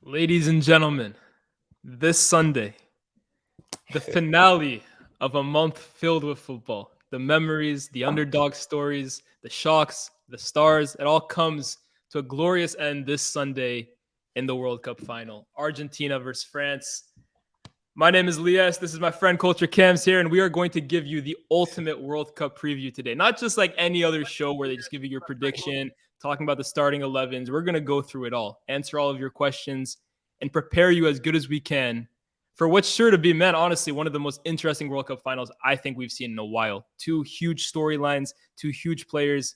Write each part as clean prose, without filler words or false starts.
Ladies and gentlemen, this Sunday, the finale of a month filled with football. The memories, the underdog stories, the shocks, the stars, it all comes to a glorious end this Sunday in the World Cup final. Argentina versus France. My name is Lies. This is my friend Culture Cams here, and we are going to give you the ultimate World Cup preview today. Not just like any other show where they just give you your prediction, talking about the starting 11s. We're going to go through it all, answer all of your questions, and prepare you as good as we can for what's sure to be, man, honestly, one of the most interesting World Cup finals I think we've seen in a while. Two huge storylines, two huge players.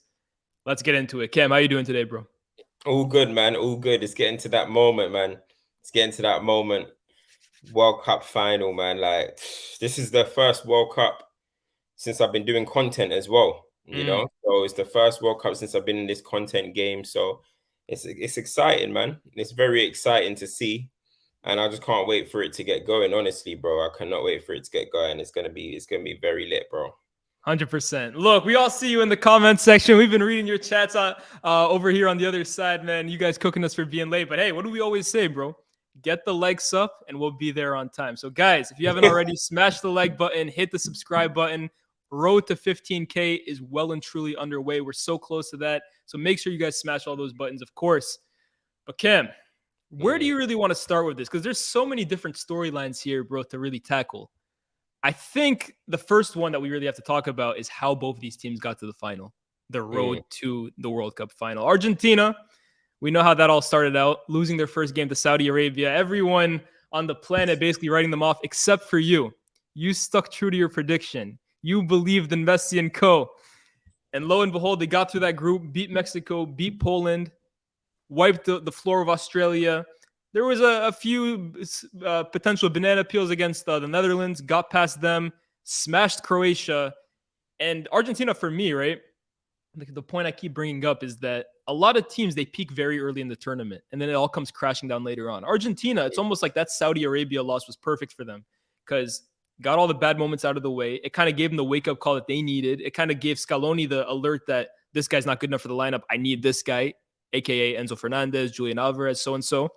Let's get into it. Cam, how you doing today, bro? All good, man. All good. It's getting to that moment, man. It's getting to that moment. World Cup final, man. Like, this is the first World Cup since I've been doing content as well, you know? So it's the first World Cup since I've been in this content game. So it's exciting, man. It's very exciting to see. And I just can't wait for it to get going, honestly, bro. I cannot wait for it to get going. It's gonna be very lit, bro. 100%. Look, we all see you in the comment section. We've been reading your chats over here on the other side, man. You guys cooking us for being late. But hey, what do we always say, bro? Get the likes up and we'll be there on time. So, guys, if you haven't already, smash the like button, hit the subscribe button. Road to 15K is well and truly underway. We're so close to that. So make sure you guys smash all those buttons, of course. But Cam, where do you really want to start with this? Because there's so many different storylines here, bro, to really tackle. I think the first one that we really have to talk about is how both these teams got to the final, the road to the World Cup final. Argentina, we know how that all started out, losing their first game to Saudi Arabia. Everyone on the planet basically writing them off except for you. You stuck true to your prediction. You believed in Messi and co. And lo and behold, they got through that group, beat Mexico, beat Poland, wiped the floor of Australia. There was a few potential banana peels against the Netherlands, got past them, smashed Croatia. And Argentina, for me, right? The point I keep bringing up is that a lot of teams, they peak very early in the tournament, and then it all comes crashing down later on. Argentina, it's almost like that Saudi Arabia loss was perfect for them because got all the bad moments out of the way. It kind of gave them the wake-up call that they needed. It kind of gave Scaloni the alert that this guy's not good enough for the lineup. I need this guy, a.k.a. Enzo Fernandez, Julian Alvarez, so-and-so.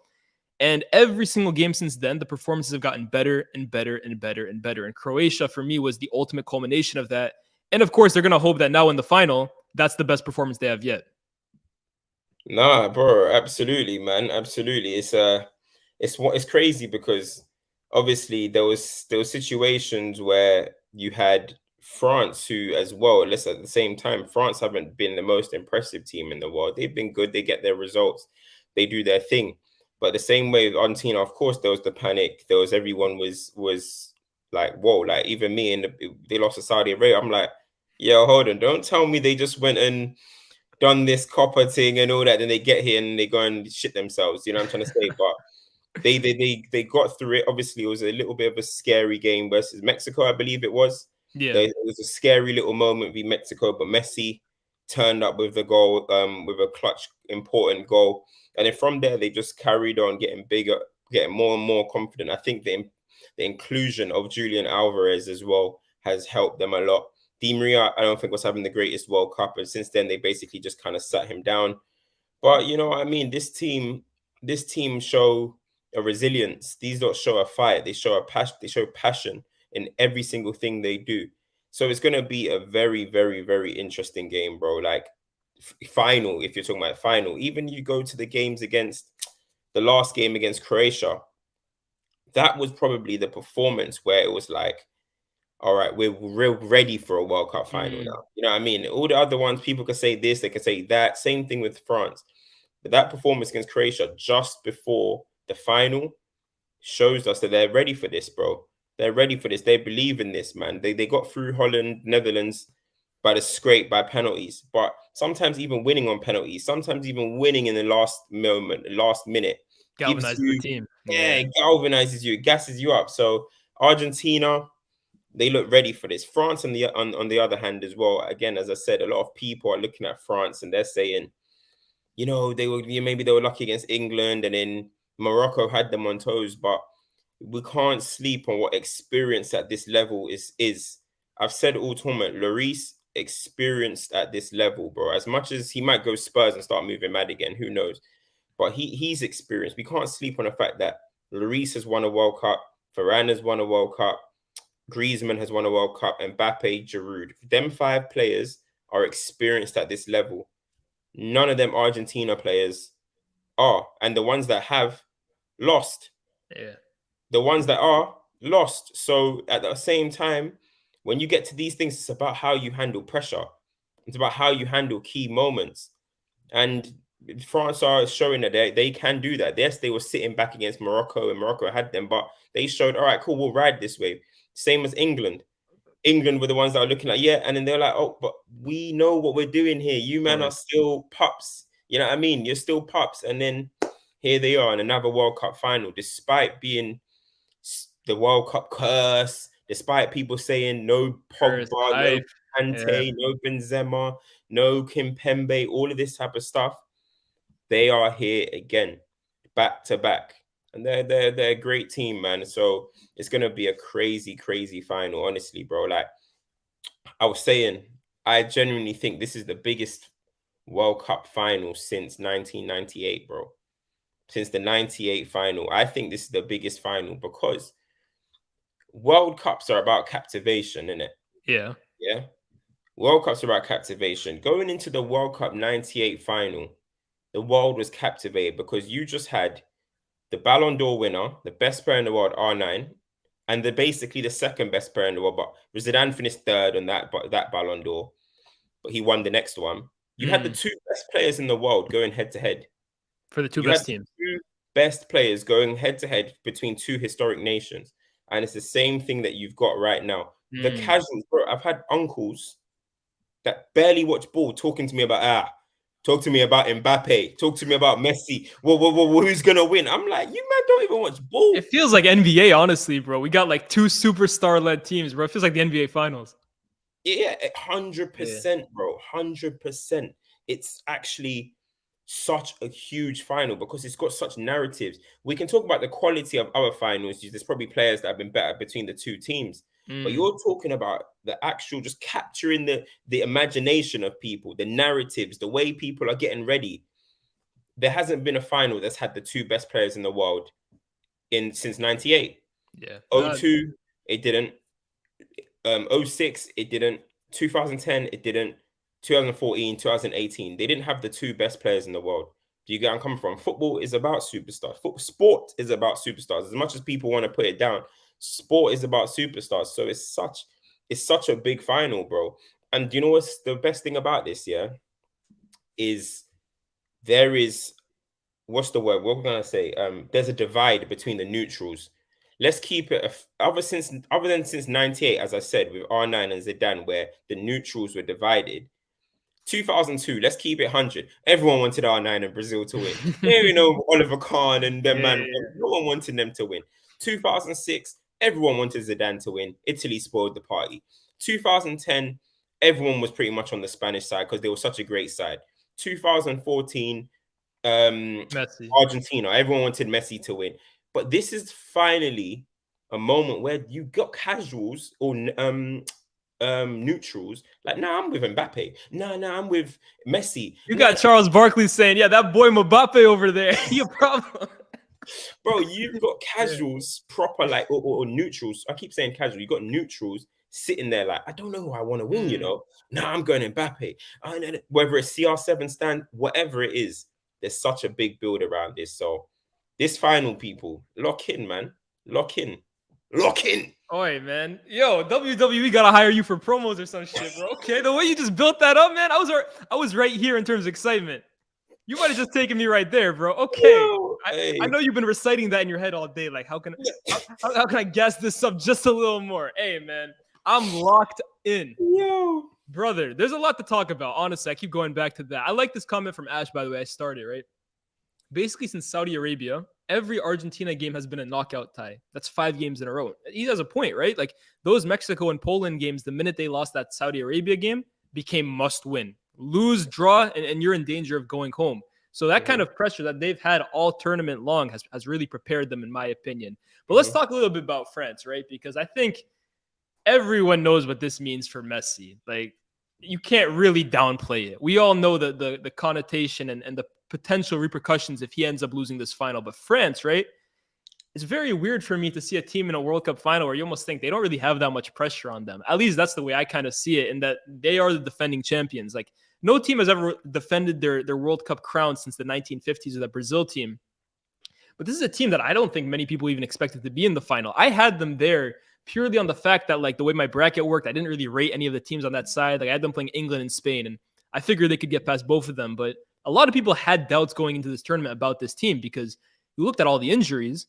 And every single game since then, the performances have gotten better and better and better and better. And Croatia, for me, was the ultimate culmination of that. And of course, they're going to hope that now in the final, that's the best performance they have yet. Nah, bro, absolutely, man. Absolutely. It's crazy because obviously there was situations where you had France who as well, let's at the same time, France haven't been the most impressive team in the world. They've been good, they get their results, they do their thing. But the same way with Argentina, of course, there was the panic. There was everyone was like, whoa, like even me and they lost to Saudi Arabia. I'm like, yo, hold on, don't tell me they just went and done this copper thing and all that, then they get here and they go and shit themselves. You know what I'm trying to say? But they got through it. Obviously, it was a little bit of a scary game versus Mexico, I believe it was. Yeah, it was a scary little moment with Mexico, but Messi turned up with the goal, with a clutch, important goal. And then from there, they just carried on getting bigger, getting more and more confident. I think the inclusion of Julian Alvarez as well has helped them a lot. Di Maria, I don't think was having the greatest World Cup, and since then they basically just kind of sat him down. But you know what I mean? This team show a resilience. These don't show a fight. They show a passion. They show passion in every single thing they do. So it's gonna be a very, very, very interesting game, bro. Like final, if you're talking about final, even you go to the games against the last game against Croatia, that was probably the performance where it was like, all right, we're real ready for a World Cup final now. You know what I mean? All the other ones, people can say this, they can say that. Same thing with France. But that performance against Croatia just before the final shows us that they're ready for this, bro. They're ready for this. They believe in this, man. They got through Holland, Netherlands by the scrape, by penalties. But sometimes even winning on penalties, sometimes even winning in the last moment, last minute. galvanizes the team. Yeah, it galvanizes you, it gasses you up. So Argentina, they look ready for this. France, on the other hand, as well. Again, as I said, a lot of people are looking at France and they're saying, you know, maybe they were lucky against England, and then Morocco had them on toes. But we can't sleep on what experience at this level is. I've said all tournament, Lloris experienced at this level, bro. As much as he might go Spurs and start moving mad again, who knows? but he's experienced. We can't sleep on the fact that Lloris has won a World Cup, Varan has won a World Cup, Griezmann has won a World Cup, and Mbappe, Giroud. Them 5 players are experienced at this level. None of them Argentina players are, and the ones that have lost. Yeah. The ones that are lost. So at the same time, when you get to these things, it's about how you handle pressure. It's about how you handle key moments. And France are showing that they can do that. Yes, they were sitting back against Morocco, and Morocco had them, but they showed, all right, cool, we'll ride this way. Same as England. England were the ones that are looking like, yeah, and then they're like, oh, but we know what we're doing here. You men are still pups. You know what I mean? You're still pups. And then here they are in another World Cup final, despite being the World Cup curse, despite people saying no Pogba, no Kante, no Benzema, no Kimpembe, all of this type of stuff, they are here again, back to back. And they're a great team, man. So it's gonna be a crazy, crazy final, honestly, bro. Like I was saying, I genuinely think this is the biggest World Cup final since 1998, bro. Since the 98 final. I think this is the biggest final because World Cups are about captivation, innit? Yeah. Yeah. World Cups are about captivation. Going into the World Cup 98 final, the world was captivated because you just had the Ballon d'Or winner, the best player in the world, R9, and basically the second best player in the world. But Zidane finished third on that Ballon d'Or, but he won the next one. You had the 2 best players in the world going head to head. For the 2 You best had teams. 2 best players going head to head between 2 historic nations. And it's the same thing that you've got right now. The casuals, bro, I've had uncles that barely watch ball talking to me about, talk to me about Mbappe, talk to me about Messi. Who's going to win? I'm like, you man don't even watch ball. It feels like NBA, honestly, bro. We got like 2 superstar-led teams, bro. It feels like the NBA Finals. Yeah, 100%, bro. 100%. It's actually such a huge final because it's got such narratives. We can talk about the quality of other finals. There's probably players that have been better between the 2 teams. But you're talking about the actual just capturing the imagination of people, the narratives, the way people are getting ready. There hasn't been a final that's had the 2 best players in the world since 98. Yeah. 02, it didn't. 06, it didn't. 2010, it didn't. 2014, 2018, they didn't have the 2 best players in the world. Do you get where I'm coming from? Football is about superstars. Sport is about superstars. As much as people want to put it down, sport is about superstars. So it's such a big final, bro. And you know what's the best thing about this? Yeah, is there is what's the word? What we're gonna say? There's a divide between the neutrals. Let's keep it other than since 98, as I said, with R9 and Zidane, where the neutrals were divided. 2002, let's keep it 100. Everyone wanted R9 and Brazil to win. You know, Oliver Kahn and them, man. No one wanted them to win. 2006, everyone wanted Zidane to win. Italy spoiled the party. 2010, everyone was pretty much on the Spanish side because they were such a great side. 2014, Messi. Argentina, everyone wanted Messi to win. But this is finally a moment where you got casuals or neutrals like, nah, I'm with Mbappe. Nah, I'm with Messi. You got Charles Barkley saying, yeah, that boy Mbappe over there, he a problem. Bro, you've got casuals proper like or neutrals. I keep saying casual. You got neutrals sitting there like, I don't know who I want to win, you know. Nah, I'm going Mbappe. Whether it's CR7 stand, whatever it is, there's such a big build around this. So this final, people, lock in, man. Lock in. Lock in. Oi, man. Yo, WWE gotta hire you for promos or some shit, bro. Okay, the way you just built that up, man, I was right here in terms of excitement. You might have just taken me right there, bro. Okay. Yo, I know you've been reciting that in your head all day. Like, how can I guess this up just a little more? Hey, man, I'm locked in. Yo. Brother, there's a lot to talk about. Honestly, I keep going back to that. I like this comment from Ash, by the way. I started, right? Basically, since Saudi Arabia, every Argentina game has been a knockout tie. That's 5 games in a row. He has a point, right? Like those Mexico and Poland games, the minute they lost that Saudi Arabia game, became must win. Lose, draw, and you're in danger of going home. So that kind of pressure that they've had all tournament long has really prepared them, in my opinion. But let's talk a little bit about France, right? Because I think everyone knows what this means for Messi. Like, you can't really downplay it. We all know the connotation and potential repercussions if he ends up losing this final. But France, right? It's very weird for me to see a team in a World Cup final where you almost think they don't really have that much pressure on them. At least that's the way I kind of see it, in that they are the defending champions. Like, no team has ever defended their World Cup crown since the 1950s, or the Brazil team. But this is a team that I don't think many people even expected to be in the final. I had them there purely on the fact that, like, the way my bracket worked, I didn't really rate any of the teams on that side. Like, I had them playing England and Spain, and I figured they could get past both of them. But a lot of people had doubts going into this tournament about this team because you looked at all the injuries.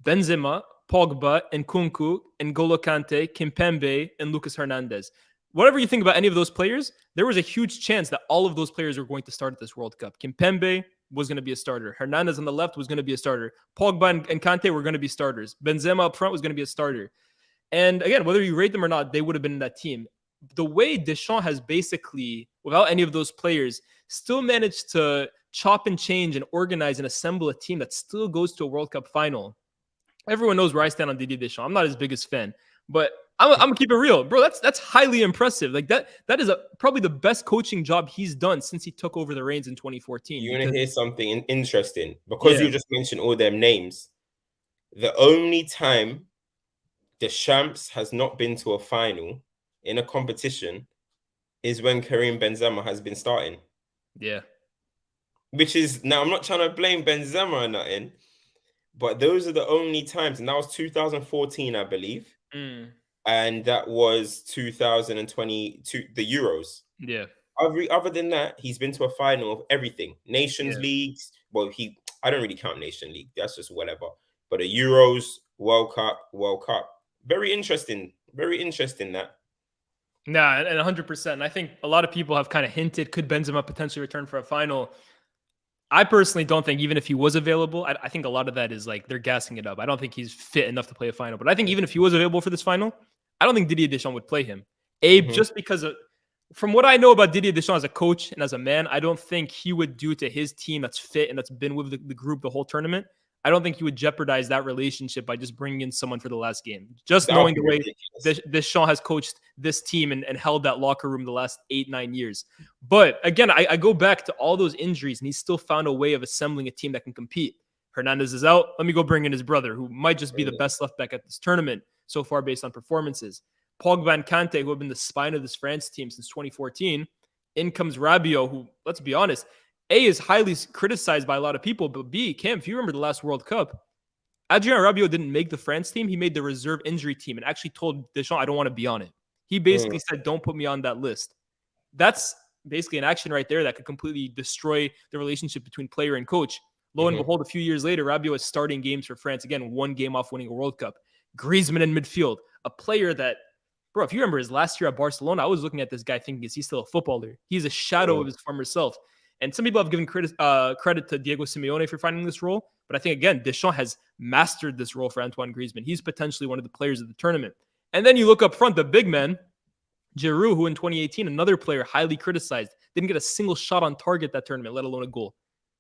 Benzema, Pogba, and Nkunku, and N'Golo Kante, Kimpembe, and Lucas Hernandez. Whatever you think about any of those players, there was a huge chance that all of those players were going to start at this World Cup. Kimpembe was going to be a starter. Hernandez on the left was going to be a starter. Pogba and Kante were going to be starters. Benzema up front was going to be a starter. And again, whether you rate them or not, they would have been in that team. The way Deschamps has basically, without any of those players, still managed to chop and change and organize and assemble a team that still goes to a World Cup final. Everyone knows where I stand on Didier Deschamps. I'm not his biggest fan, but I'm gonna keep it real, bro. That's highly impressive. Like, that is probably the best coaching job he's done since he took over the reins in 2014. You want to hear something interesting? Because you just mentioned all them names. The only time Deschamps has not been to a final in a competition is when Karim Benzema has been starting. Yeah. Which is, now I'm not trying to blame Benzema or nothing, but those are the only times, and that was 2014, I believe. And that was 2022, the Euros. Yeah. Other than that, he's been to a final of everything. Nations Leagues. Well, I don't really count Nation League. That's just whatever. But the Euros, World Cup. Very interesting. Very interesting that. Nah, and 100%. And I think a lot of people have kind of hinted, could Benzema potentially return for a final? I personally don't think, even if he was available, I think a lot of that is like they're gassing it up. I don't think he's fit enough to play a final. But I think even if he was available for this final, I don't think Didier Deschamps would play him. Just because from what I know about Didier Deschamps as a coach and as a man, I don't think he would do to his team that's fit and that's been with the group the whole tournament. I don't think he would jeopardize that relationship by just bringing in someone for the last game. Just knowing the way Deschamps has coached this team and held that locker room the last 8-9 years. But again, I go back to all those injuries, and he's still found a way of assembling a team that can compete. Hernandez is out. Let me go bring in his brother, who might just be the best left back at this tournament so far based on performances. Pogba and Kante, who have been the spine of this France team since 2014. In comes Rabiot, who, let's be honest, A, is highly criticized by a lot of people, but B, Cam, if you remember the last World Cup, Adrien Rabiot didn't make the France team. He made the reserve injury team and actually told Deschamps, I don't want to be on it. He basically said, don't put me on that list. That's basically an action right there that could completely destroy the relationship between player and coach. Lo and behold, a few years later, Rabiot is starting games for France. Again, one game off winning a World Cup. Griezmann in midfield, a player that, bro, if you remember his last year at Barcelona, I was looking at this guy thinking, is he still a footballer? He's a shadow of his former self. And some people have given credit to Diego Simeone for finding this role. But I think, again, Deschamps has mastered this role for Antoine Griezmann. He's potentially one of the players of the tournament. And then you look up front, the big man, Giroud, who in 2018, another player highly criticized, didn't get a single shot on target that tournament, let alone a goal.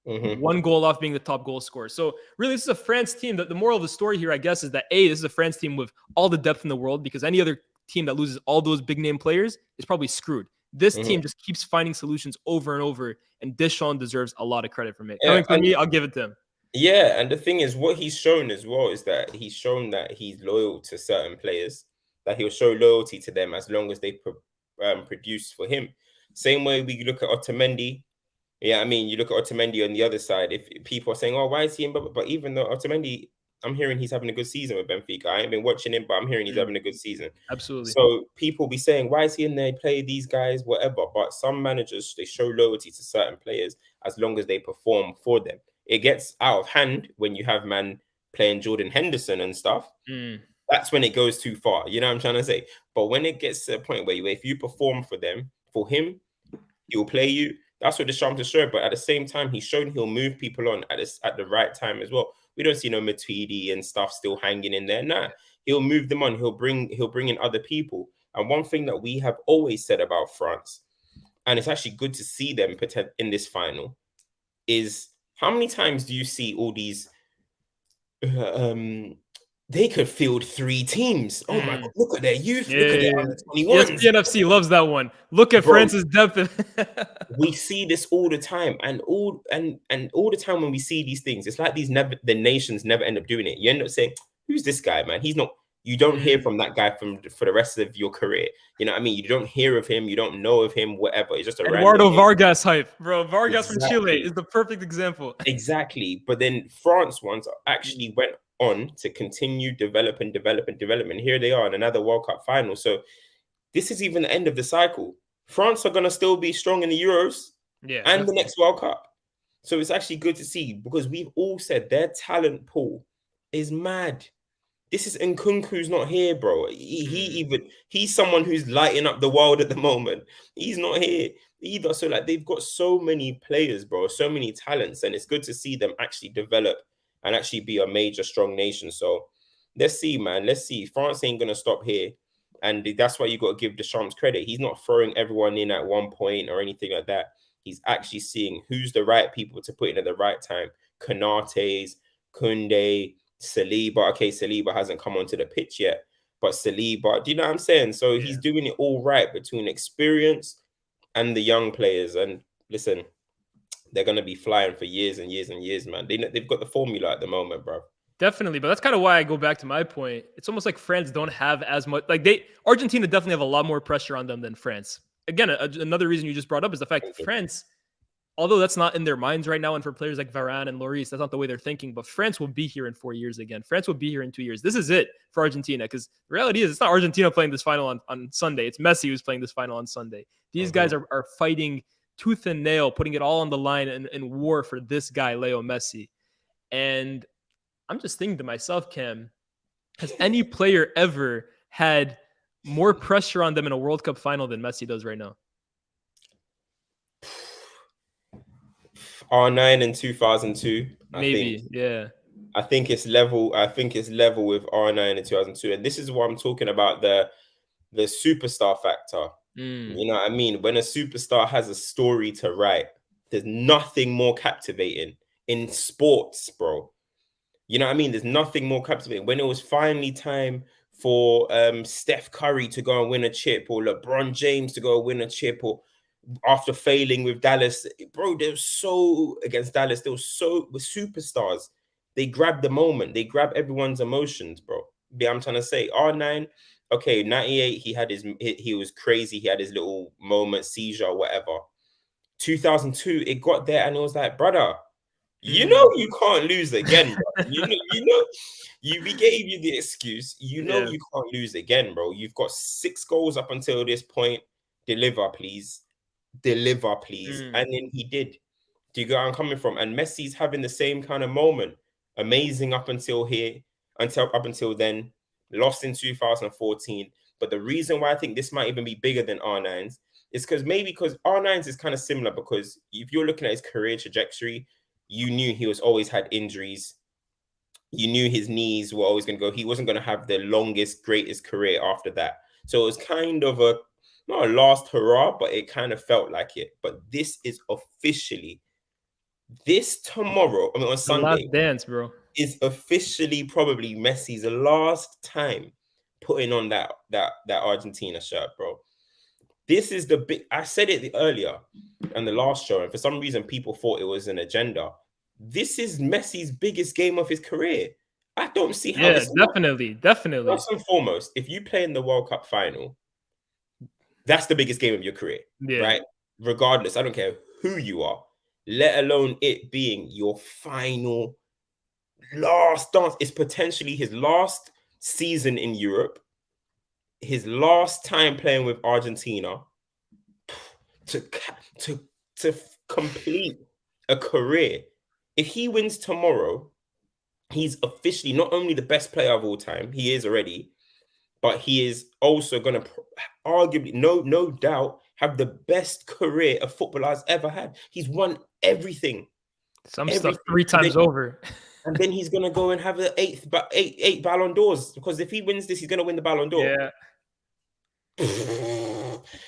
One goal off being the top goal scorer. So really, this is a France team. The moral of the story here, I guess, is that A, this is a France team with all the depth in the world, because any other team that loses all those big name players is probably screwed. This team just keeps finding solutions over and over, and Deschamps deserves a lot of credit from it. Coming from me, I'll give it to him. Yeah, and the thing is, what he's shown as well is that he's shown that he's loyal to certain players, that he'll show loyalty to them as long as they produce for him. Same way we look at Otamendi. Yeah, I mean, you look at Otamendi on the other side. If people are saying, "Oh, why is he in?" But even though Otamendi, I'm hearing he's having a good season with Benfica. I ain't been watching him, but I'm hearing he's having a good season. Absolutely. So people be saying, "Why is he in there? Play these guys, whatever." But some managers, they show loyalty to certain players as long as they perform for them. It gets out of hand when you have man playing Jordan Henderson and stuff. That's when it goes too far. You know what I'm trying to say? But when it gets to a point where if you perform for them, for him, he'll play you. That's what Deschamps has shown. But at the same time, he's shown he'll move people on at the right time as well. We don't see no Matuidi and stuff still hanging in there. Nah, he'll move them on. He'll bring in other people. And one thing that we have always said about France, and it's actually good to see them in this final, is how many times do you see all these they could field 3 teams. Oh my God, look at their youth. Yeah, Look at their yeah, under yeah. 21s. ESPN FC loves that one. Look at Bro, France's depth. we see this all the time, and all the time when we see these things, it's like the nations never end up doing it. You end up saying, "Who's this guy, man? He's not." You don't hear from that guy for the rest of your career. You know what I mean? You don't hear of him. You don't know of him. Whatever. It's just a random Eduardo name. Vargas hype, bro. Vargas from Chile Exactly. is the perfect example. Exactly. But then France ones actually went on to continue develop and develop and develop, and here they are in another World Cup final. So this is even the end of the cycle. France are going to still be strong in the Euros Yeah, and definitely. the next World Cup. So it's actually good to see because we've all said their talent pool is mad. This is Nkunku's not here, bro. He's someone who's lighting up the world at the moment. He's not here either. So like they've got so many players, bro, so many talents, and it's good to see them actually develop and actually be a major strong nation. So let's see, man. Let's see. France ain't gonna stop here. And that's why you got to give Deschamps credit. He's not throwing everyone in at one point or anything like that. He's actually seeing who's the right people to put in at the right time. Konates, Kunde, Saliba. Okay, Saliba hasn't come onto the pitch yet, but Saliba, do you know what I'm saying? So he's doing it all right between experience and the young players. And listen, they're going to be flying for years and years and years, man. They've got the formula at the moment, bro. Definitely, but that's kind of why I go back to my point. It's almost like France don't have as much. Argentina definitely have a lot more pressure on them than France. Again, another reason you just brought up is the fact that France, although that's not in their minds right now, and for players like Varan and Lloris, that's not the way they're thinking. But France will be here in 4 years again. France will be here in 2 years. This is it for Argentina because the reality is it's not Argentina playing this final on Sunday. It's Messi who's playing this final on Sunday. These guys are fighting tooth and nail, putting it all on the line in war for this guy, Leo Messi. And I'm just thinking to myself, Cam, has any player ever had more pressure on them in a World Cup final than Messi does right now? R9 in 2002. Maybe, yeah. I think it's level. I think it's level with R9 in 2002, and this is what I'm talking about the superstar factor. You know what I mean? When a superstar has a story to write, there's nothing more captivating in sports, bro. You know what I mean? There's nothing more captivating. When it was finally time for Steph Curry to go and win a chip, or LeBron James to go and win a chip, or after failing with Dallas, bro, they were so against Dallas. They were so with superstars. They grab the moment. They grab everyone's emotions, bro. Yeah, I'm trying to say R9. Okay, 98. He was crazy. He had his little moment, seizure, whatever. 2002, it got there, and it was like, brother, you know you can't lose again, bro. We gave you the excuse. You can't lose again, bro. You've got 6 goals up until this point. Deliver, please. Deliver, please. And then he did. Do you get where I'm coming from? And Messi's having the same kind of moment. Amazing up until then. Lost in 2014. But the reason why I think this might even be bigger than R9's is because R9's is kind of similar, because if you're looking at his career trajectory, you knew he was always had injuries. You knew his knees were always going to go. He wasn't going to have the longest, greatest career after that. So it was kind of not a last hurrah, but it kind of felt like it. But this is officially, this tomorrow, on Sunday, last dance, bro, is officially probably Messi's last time putting on that Argentina shirt, bro. This is the big. I said it earlier in the last show, and for some reason, people thought it was an agenda. This is Messi's biggest game of his career. I don't see how. Yeah, definitely. First and foremost, if you play in the World Cup final, that's the biggest game of your career, right? Regardless, I don't care who you are, let alone it being your final last dance. It's potentially his last season in Europe, his last time playing with Argentina, to complete a career. If he wins tomorrow, he's officially not only the best player of all time, he is already, but he is also going to arguably, no doubt, have the best career a footballer has ever had. He's won everything. Stuff 3 times over. And then he's going to go and have eight Ballon d'Ors, because if he wins this, he's going to win the Ballon d'Or. Yeah.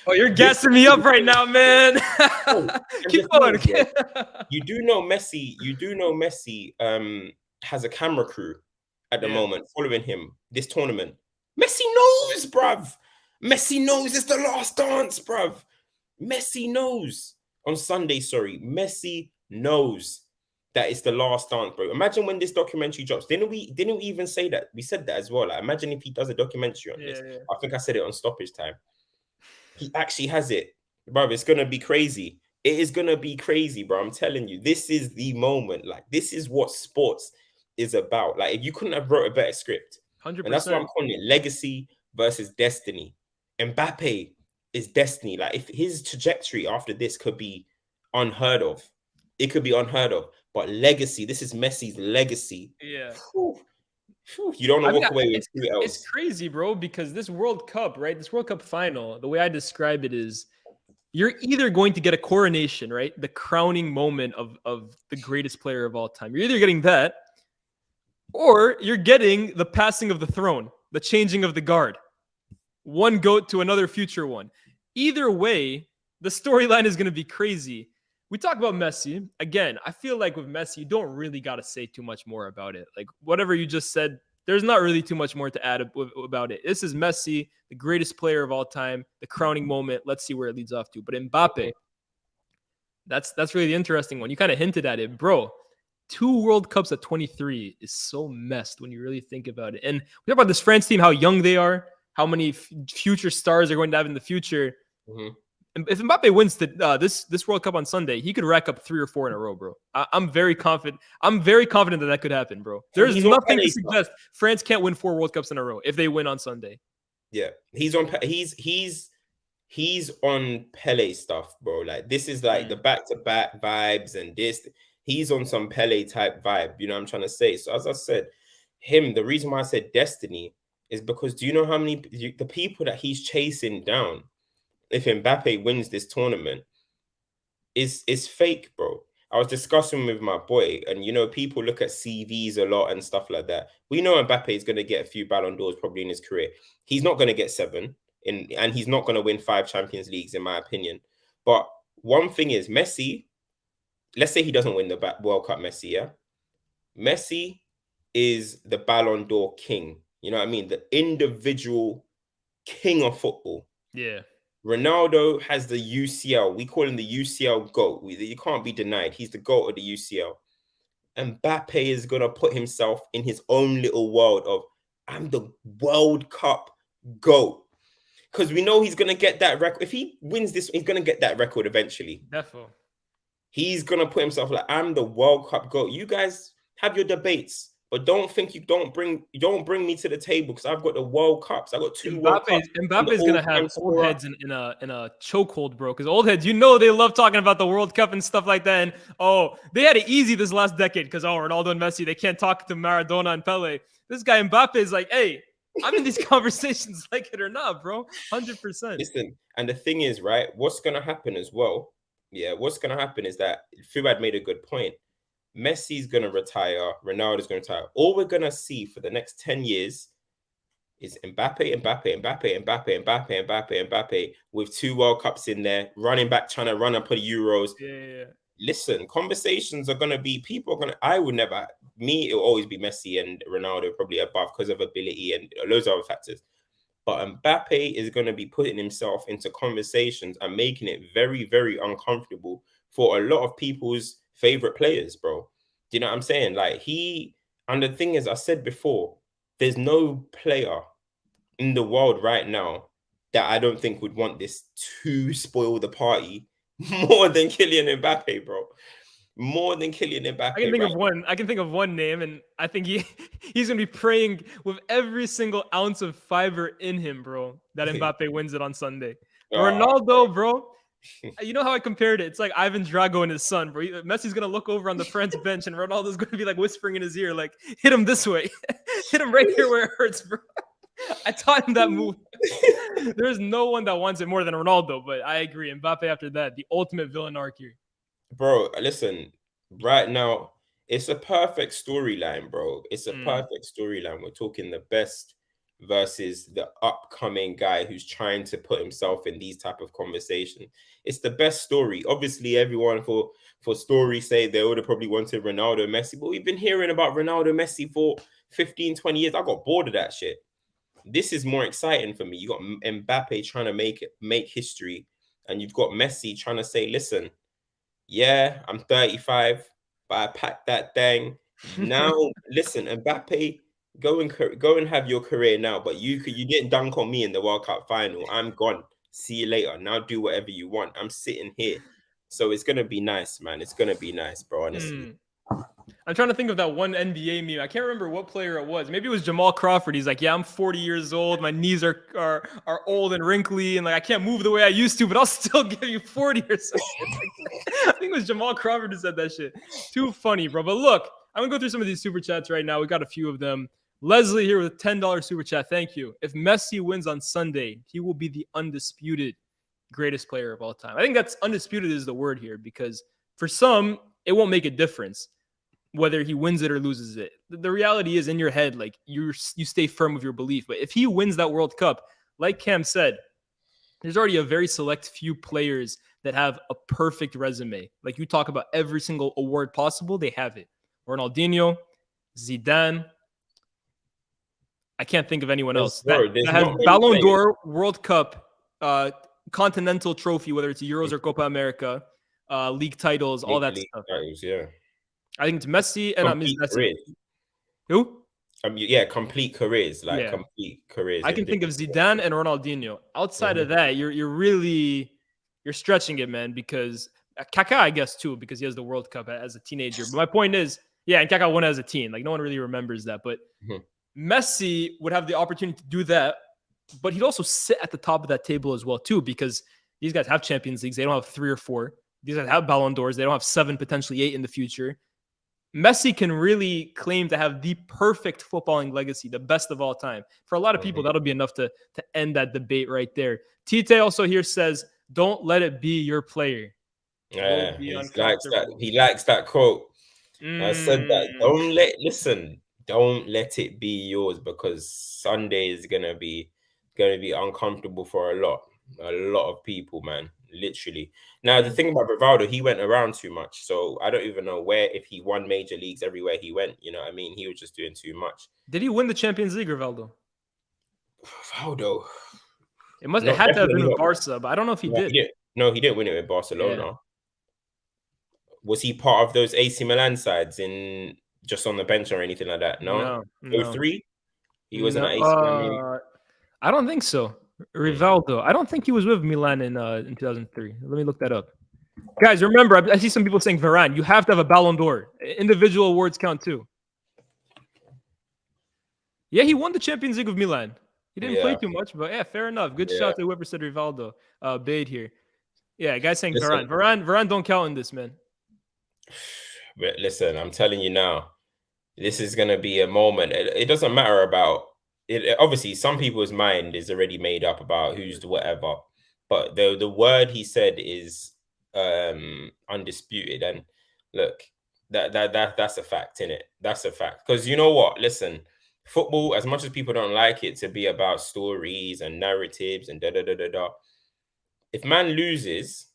Oh, you're gassing me up right now, man. Keep going. You do know Messi has a camera crew at the Yeah. moment following him this tournament. Messi knows, bruv. Messi knows it's the last dance, bruv. Messi knows on Sunday. Sorry, Messi knows that it's the last dance, bro. Imagine when this documentary drops. Didn't we even say that? We said that as well. Like, imagine if he does a documentary on this. Yeah. I think I said it on stoppage time. He actually has it, bro. It's gonna be crazy. It is gonna be crazy, bro. I'm telling you, this is the moment. Like, this is what sports is about. Like, if you couldn't have wrote a better script, and that's why I'm 100%. calling it legacy versus destiny. Mbappe is destiny. Like, if his trajectory after this could be unheard of, it could be unheard of. But legacy, this is Messi's legacy. Yeah. Whew, you don't want I to mean, walk away with it's 2 it's L's. crazy, bro, because this World Cup, right? This World Cup final, the way I describe it is you're either going to get a coronation, right? The crowning moment of the greatest player of all time. You're either getting that, or you're getting the passing of the throne, the changing of the guard. One GOAT to another future one. Either way, the storyline is going to be crazy. We talk about Messi. Again, I feel like with Messi, you don't really got to say too much more about it. Like, whatever you just said, there's not really too much more to add about it. This is Messi, the greatest player of all time, the crowning moment. Let's see where it leads off to. But Mbappe, that's really the interesting one. You kind of hinted at it, bro. 2 World Cups at 23 is so messed when you really think about it. And we talk about this France team, how young they are, how many future stars they're going to have in the future. Mm-hmm. If Mbappe wins this World Cup on Sunday, he could rack up 3 or 4 in a row, bro. I'm very confident. I'm very confident that could happen, bro. There's nothing to suggest France can't win 4 World Cups in a row if they win on Sunday. Yeah, he's on Pele stuff, bro. Like, this is like the back-to-back vibes and this. He's on some Pele type vibe. You know what I'm trying to say? So as I said, the reason why I said destiny is because do you know how many the people that he's chasing down? If Mbappe wins this tournament, is fake, bro. I was discussing with my boy, and people look at CVs a lot and stuff like that. We know Mbappe is going to get a few Ballon d'Ors probably in his career. He's not going to get 7, and he's not going to win 5 Champions Leagues, in my opinion. But one thing is, Messi, let's say he doesn't win the World Cup, Messi, yeah? Messi is the Ballon d'Or king. You know what I mean? The individual king of football. Yeah. Ronaldo has the UCL. We call him the UCL GOAT. You can't be denied. He's the GOAT of the UCL. Mbappe is going to put himself in his own little world of, I'm the World Cup GOAT. Because we know he's going to get that record. If he wins this, he's going to get that record eventually. Definitely. He's going to put himself like, I'm the World Cup GOAT. You guys have your debates, but don't think you don't bring me to the table because I've got the World Cups. I've got 2 World Cups. Mbappe is gonna have old heads in a chokehold, bro. Because old heads, they love talking about the World Cup and stuff like that. And they had it easy this last decade because Ronaldo and Messi, they can't talk to Maradona and Pele. This guy Mbappe is like, hey, I'm in these conversations, like it or not, bro. 100%. Listen, and the thing is, right? What's gonna happen as well? Yeah, what's gonna happen is that Fuad made a good point. Messi's going to retire. Ronaldo's going to retire. All we're going to see for the next 10 years is Mbappe with 2 World Cups in there, running back, trying to run up for Euros. Yeah. Listen, conversations are going to be, it'll always be Messi and Ronaldo probably above because of ability and loads of other factors. But Mbappe is going to be putting himself into conversations and making it very, very uncomfortable for a lot of people's favorite players, bro. Do you know what I'm saying? Like, and the thing is, I said before, there's no player in the world right now that I don't think would want this to spoil the party more than Kylian Mbappe, bro. More than Kylian Mbappe. I can think of one name, and I think he's gonna be praying with every single ounce of fiber in him, bro, that Mbappe wins it on Sunday. Ronaldo, bro. You know how I compared it? It's like Ivan Drago and his son, bro. Messi's gonna look over on the France bench, and Ronaldo's gonna be like whispering in his ear, like, "Hit him this way, hit him right here where it hurts, bro." I taught him that move. There's no one that wants it more than Ronaldo, but I agree. Mbappe after that, the ultimate villain arc here. Bro, listen, right now, it's a perfect storyline, bro. It's a perfect storyline. We're talking the best versus the upcoming guy who's trying to put himself in these type of conversation. It's the best story. Obviously, everyone for story's sake, they would have probably wanted Ronaldo, Messi, but we've been hearing about Ronaldo, Messi for 15, 20 years, I got bored of that shit. This is more exciting for me. You got Mbappe trying to make history, and you've got Messi trying to say, listen, yeah, I'm 35, but I packed that thing. Now, listen, Mbappe, go and have your career now. But you didn't dunk on me in the World Cup final. I'm gone. See you later. Now do whatever you want. I'm sitting here. So it's gonna be nice, man. It's gonna be nice, bro. Honestly. I'm trying to think of that one NBA meme. I can't remember what player it was. Maybe it was Jamal Crawford. He's like, yeah, I'm 40 years old. My knees are old and wrinkly, and like I can't move the way I used to, but I'll still give you 40 or something. I think it was Jamal Crawford who said that shit. Too funny, bro. But look, I'm gonna go through some of these super chats right now. We got a few of them. Leslie here with a $10 super chat. Thank you. If Messi wins on Sunday, he will be the undisputed greatest player of all time. I think that's undisputed is the word here, because for some, it won't make a difference whether he wins it or loses it. The reality is in your head, like you stay firm with your belief. But if he wins that World Cup, like Cam said, there's already a very select few players that have a perfect resume. Like you talk about every single award possible, they have it. Ronaldinho, Zidane. I can't think of anyone else that has Ballon d'Or, World Cup, continental trophy, whether it's Euros or Copa America, league titles, all that stuff. Titles, yeah. I think it's Messi and that's it. Who? Yeah, complete careers, complete careers. I can think of Zidane and Ronaldinho. Outside of that, you're stretching it, man. Because Kaká, I guess too, because he has the World Cup as a teenager. But my point is, yeah, and Kaká won as a teen. Like no one really remembers that, but Messi would have the opportunity to do that, but he'd also sit at the top of that table as well too, because these guys have Champions Leagues. They don't have 3 or 4. These guys have Ballon d'Ors. They don't have 7, potentially 8 in the future. Messi can really claim to have the perfect footballing legacy, the best of all time. For a lot of people, that'll be enough to end that debate right there. Tite also here says, don't let it be your player. Yeah, he likes that quote. I said that. Don't let it be yours, because Sunday is gonna be uncomfortable for a lot of people, man. Literally. Now the thing about Rivaldo, he went around too much, so I don't even know if he won major leagues everywhere he went. You know what I mean? He was just doing too much. Did he win the Champions League, Rivaldo? It had to have been with Barca, but I don't know if he did. No, he didn't win it with Barcelona. Yeah. Was he part of those AC Milan sides in just on the bench or anything like that? No. 03? He wasn't at AC Milan. I don't think so. Rivaldo. I don't think he was with Milan in 2003. Let me look that up. Guys, remember, I see some people saying Varan. You have to have a Ballon d'Or. Individual awards count too. Yeah, he won the Champions League with Milan. He didn't play too much, but yeah, fair enough. Good shot to whoever said Rivaldo. Bade here. Yeah, guys saying Varan. Varan don't count in this, man. But listen, I'm telling you now, this is going to be a moment. It doesn't matter about it. Obviously, some people's mind is already made up about who's the whatever. But the word he said is undisputed. And look, that's a fact, innit? That's a fact. Because you know what? Listen, football, as much as people don't like it to be about stories and narratives and da-da-da-da-da, if man loses,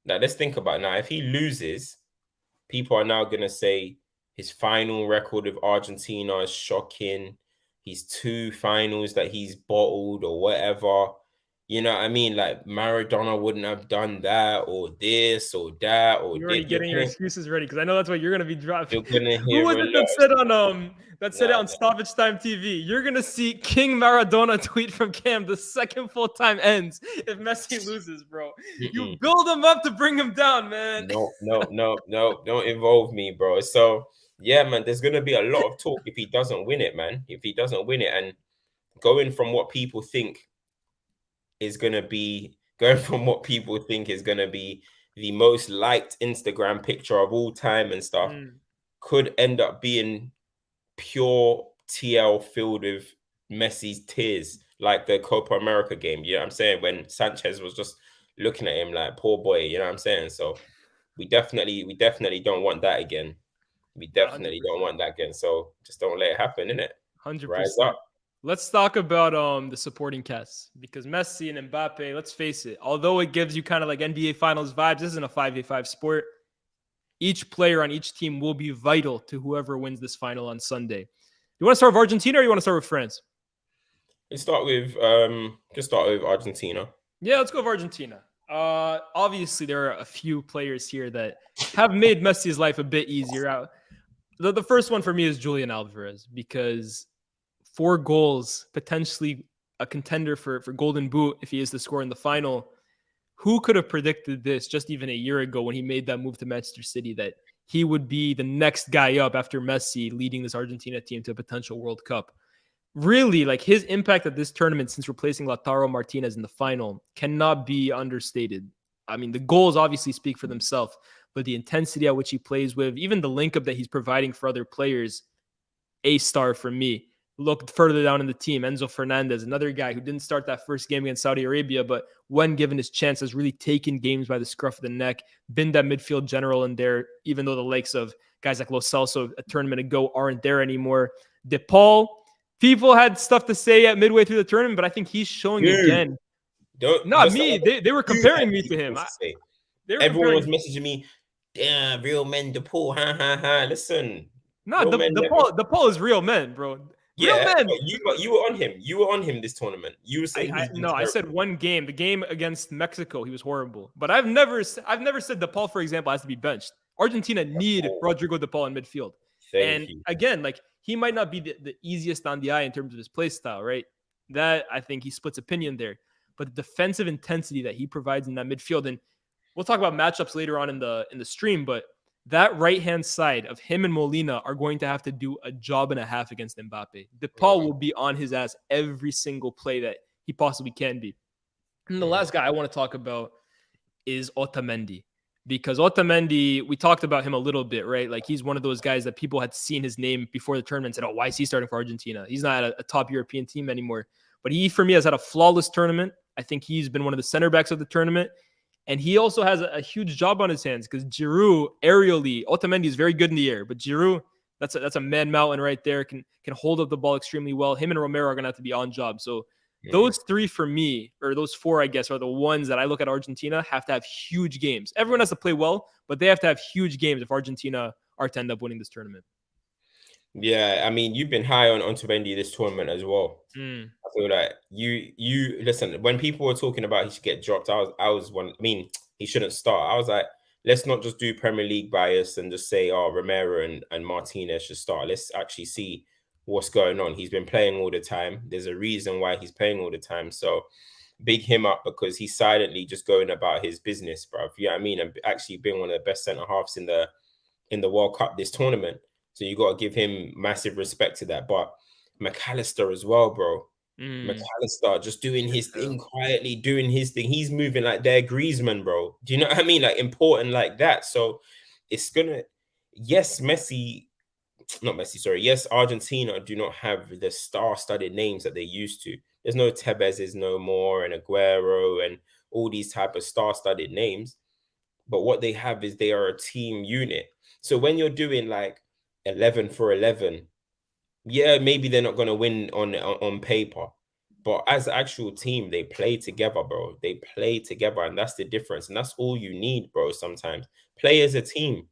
now let's think about it now. If he loses, people are now going to say his final record with Argentina is shocking. His 2 finals that he's bottled or whatever. You know what I mean? Like Maradona wouldn't have done that or this or that. Or you're already getting your excuses ready, because I know that's what you're going to be dropping. You're gonna hear Who was it that said it on Stoppage Time TV? You're going to see King Maradona tweet from Cam, the second full time ends if Messi loses, bro. You build him up to bring him down, man. No. Don't involve me, bro. So, yeah, man, there's going to be a lot of talk if he doesn't win it, man. If he doesn't win it, and going from what people think is going to be the most liked Instagram picture of all time and stuff, could end up being pure TL filled with Messi's tears, like the Copa America game. You know what I'm saying? When Sanchez was just looking at him like, poor boy, you know what I'm saying? So we definitely don't want that again. We definitely 100%. Don't want that again. So just don't let it happen, innit? 100%. Rise up. Let's talk about the supporting cast, because Messi and Mbappe, let's face it, although it gives you kind of like NBA Finals vibes, this isn't a 5v5 sport. Each player on each team will be vital to whoever wins this final on Sunday. You want to start with Argentina or you want to start with France? Let's start with just start with Argentina. Yeah, let's go with Argentina. Obviously, there are a few players here that have made Messi's life a bit easier. The first one for me is Julian Alvarez because 4 goals, potentially a contender for Golden Boot if he is to score in the final. Who could have predicted this just even a year ago when he made that move to Manchester City, that he would be the next guy up after Messi leading this Argentina team to a potential World Cup? Really, like his impact at this tournament since replacing Lautaro Martinez in the final cannot be understated. I mean, the goals obviously speak for themselves, but the intensity at which he plays with, even the link up that he's providing for other players, a star for me. Look further down in the team, Enzo Fernandez, another guy who didn't start that first game against Saudi Arabia, but when given his chance, has really taken games by the scruff of the neck, been that midfield general in there, even though the likes of guys like Lo Celso a tournament ago aren't there anymore. DePaul, people had stuff to say at midway through the tournament, but I think he's showing again. Not me. They were comparing me to him. Everyone was messaging me, "Yeah, real men, DePaul, ha ha ha." Listen, no, DePaul is real men, bro. Real men. You were on him. You were on him this tournament. You were saying I said one game. The game against Mexico, he was horrible. But I've never said DePaul, for example, has to be benched. Argentina need Rodrigo DePaul in midfield. Again, like he might not be the easiest on the eye in terms of his play style, right? That I think he splits opinion there. But the defensive intensity that he provides in that midfield, and we'll talk about matchups later on in the stream, but that right-hand side of him and Molina are going to have to do a job and a half against Mbappe. DePaul will be on his ass every single play that he possibly can be. And the last guy I want to talk about is Otamendi. Because Otamendi, we talked about him a little bit, right? Like he's one of those guys that people had seen his name before the tournament and said, oh, why is he starting for Argentina? He's not a top European team anymore. But he, for me, has had a flawless tournament. I think he's been one of the center backs of the tournament. And he also has a huge job on his hands because Giroud, aerially, Otamendi is very good in the air, but Giroud, that's a man mountain right there, can hold up the ball extremely well. Him and Romero are going to have to be on job. So those 3 for me, or those 4, I guess, are the ones that I look at Argentina have to have huge games. Everyone has to play well, but they have to have huge games if Argentina are to end up winning this tournament. Yeah, I mean, you've been high on Otamendi this tournament as well. I feel like you listen, when people were talking about he should get dropped, I was one. I mean, he shouldn't start. I was like, let's not just do Premier League bias and just say, oh, Romero and Martinez should start. Let's actually see what's going on. He's been playing all the time. There's a reason why he's playing all the time. So big him up because he's silently just going about his business, bro. You know what I mean? And actually being one of the best centre halves in the World Cup this tournament. So you got to give him massive respect to that. But McAllister as well, bro. McAllister just doing his thing quietly, doing his thing. He's moving like they're Griezmann, bro. Do you know what I mean? Like important like that. So it's gonna, yes, yes, Argentina do not have the star-studded names that they used to. There's no Tevez no more and Aguero and all these type of star-studded names. But what they have is they are a team unit. So when you're doing like 11 for 11, yeah, maybe they're not going to win on paper, but as an actual team, they play together, bro. They play together, and that's the difference. And that's all you need, bro. Sometimes play as a team.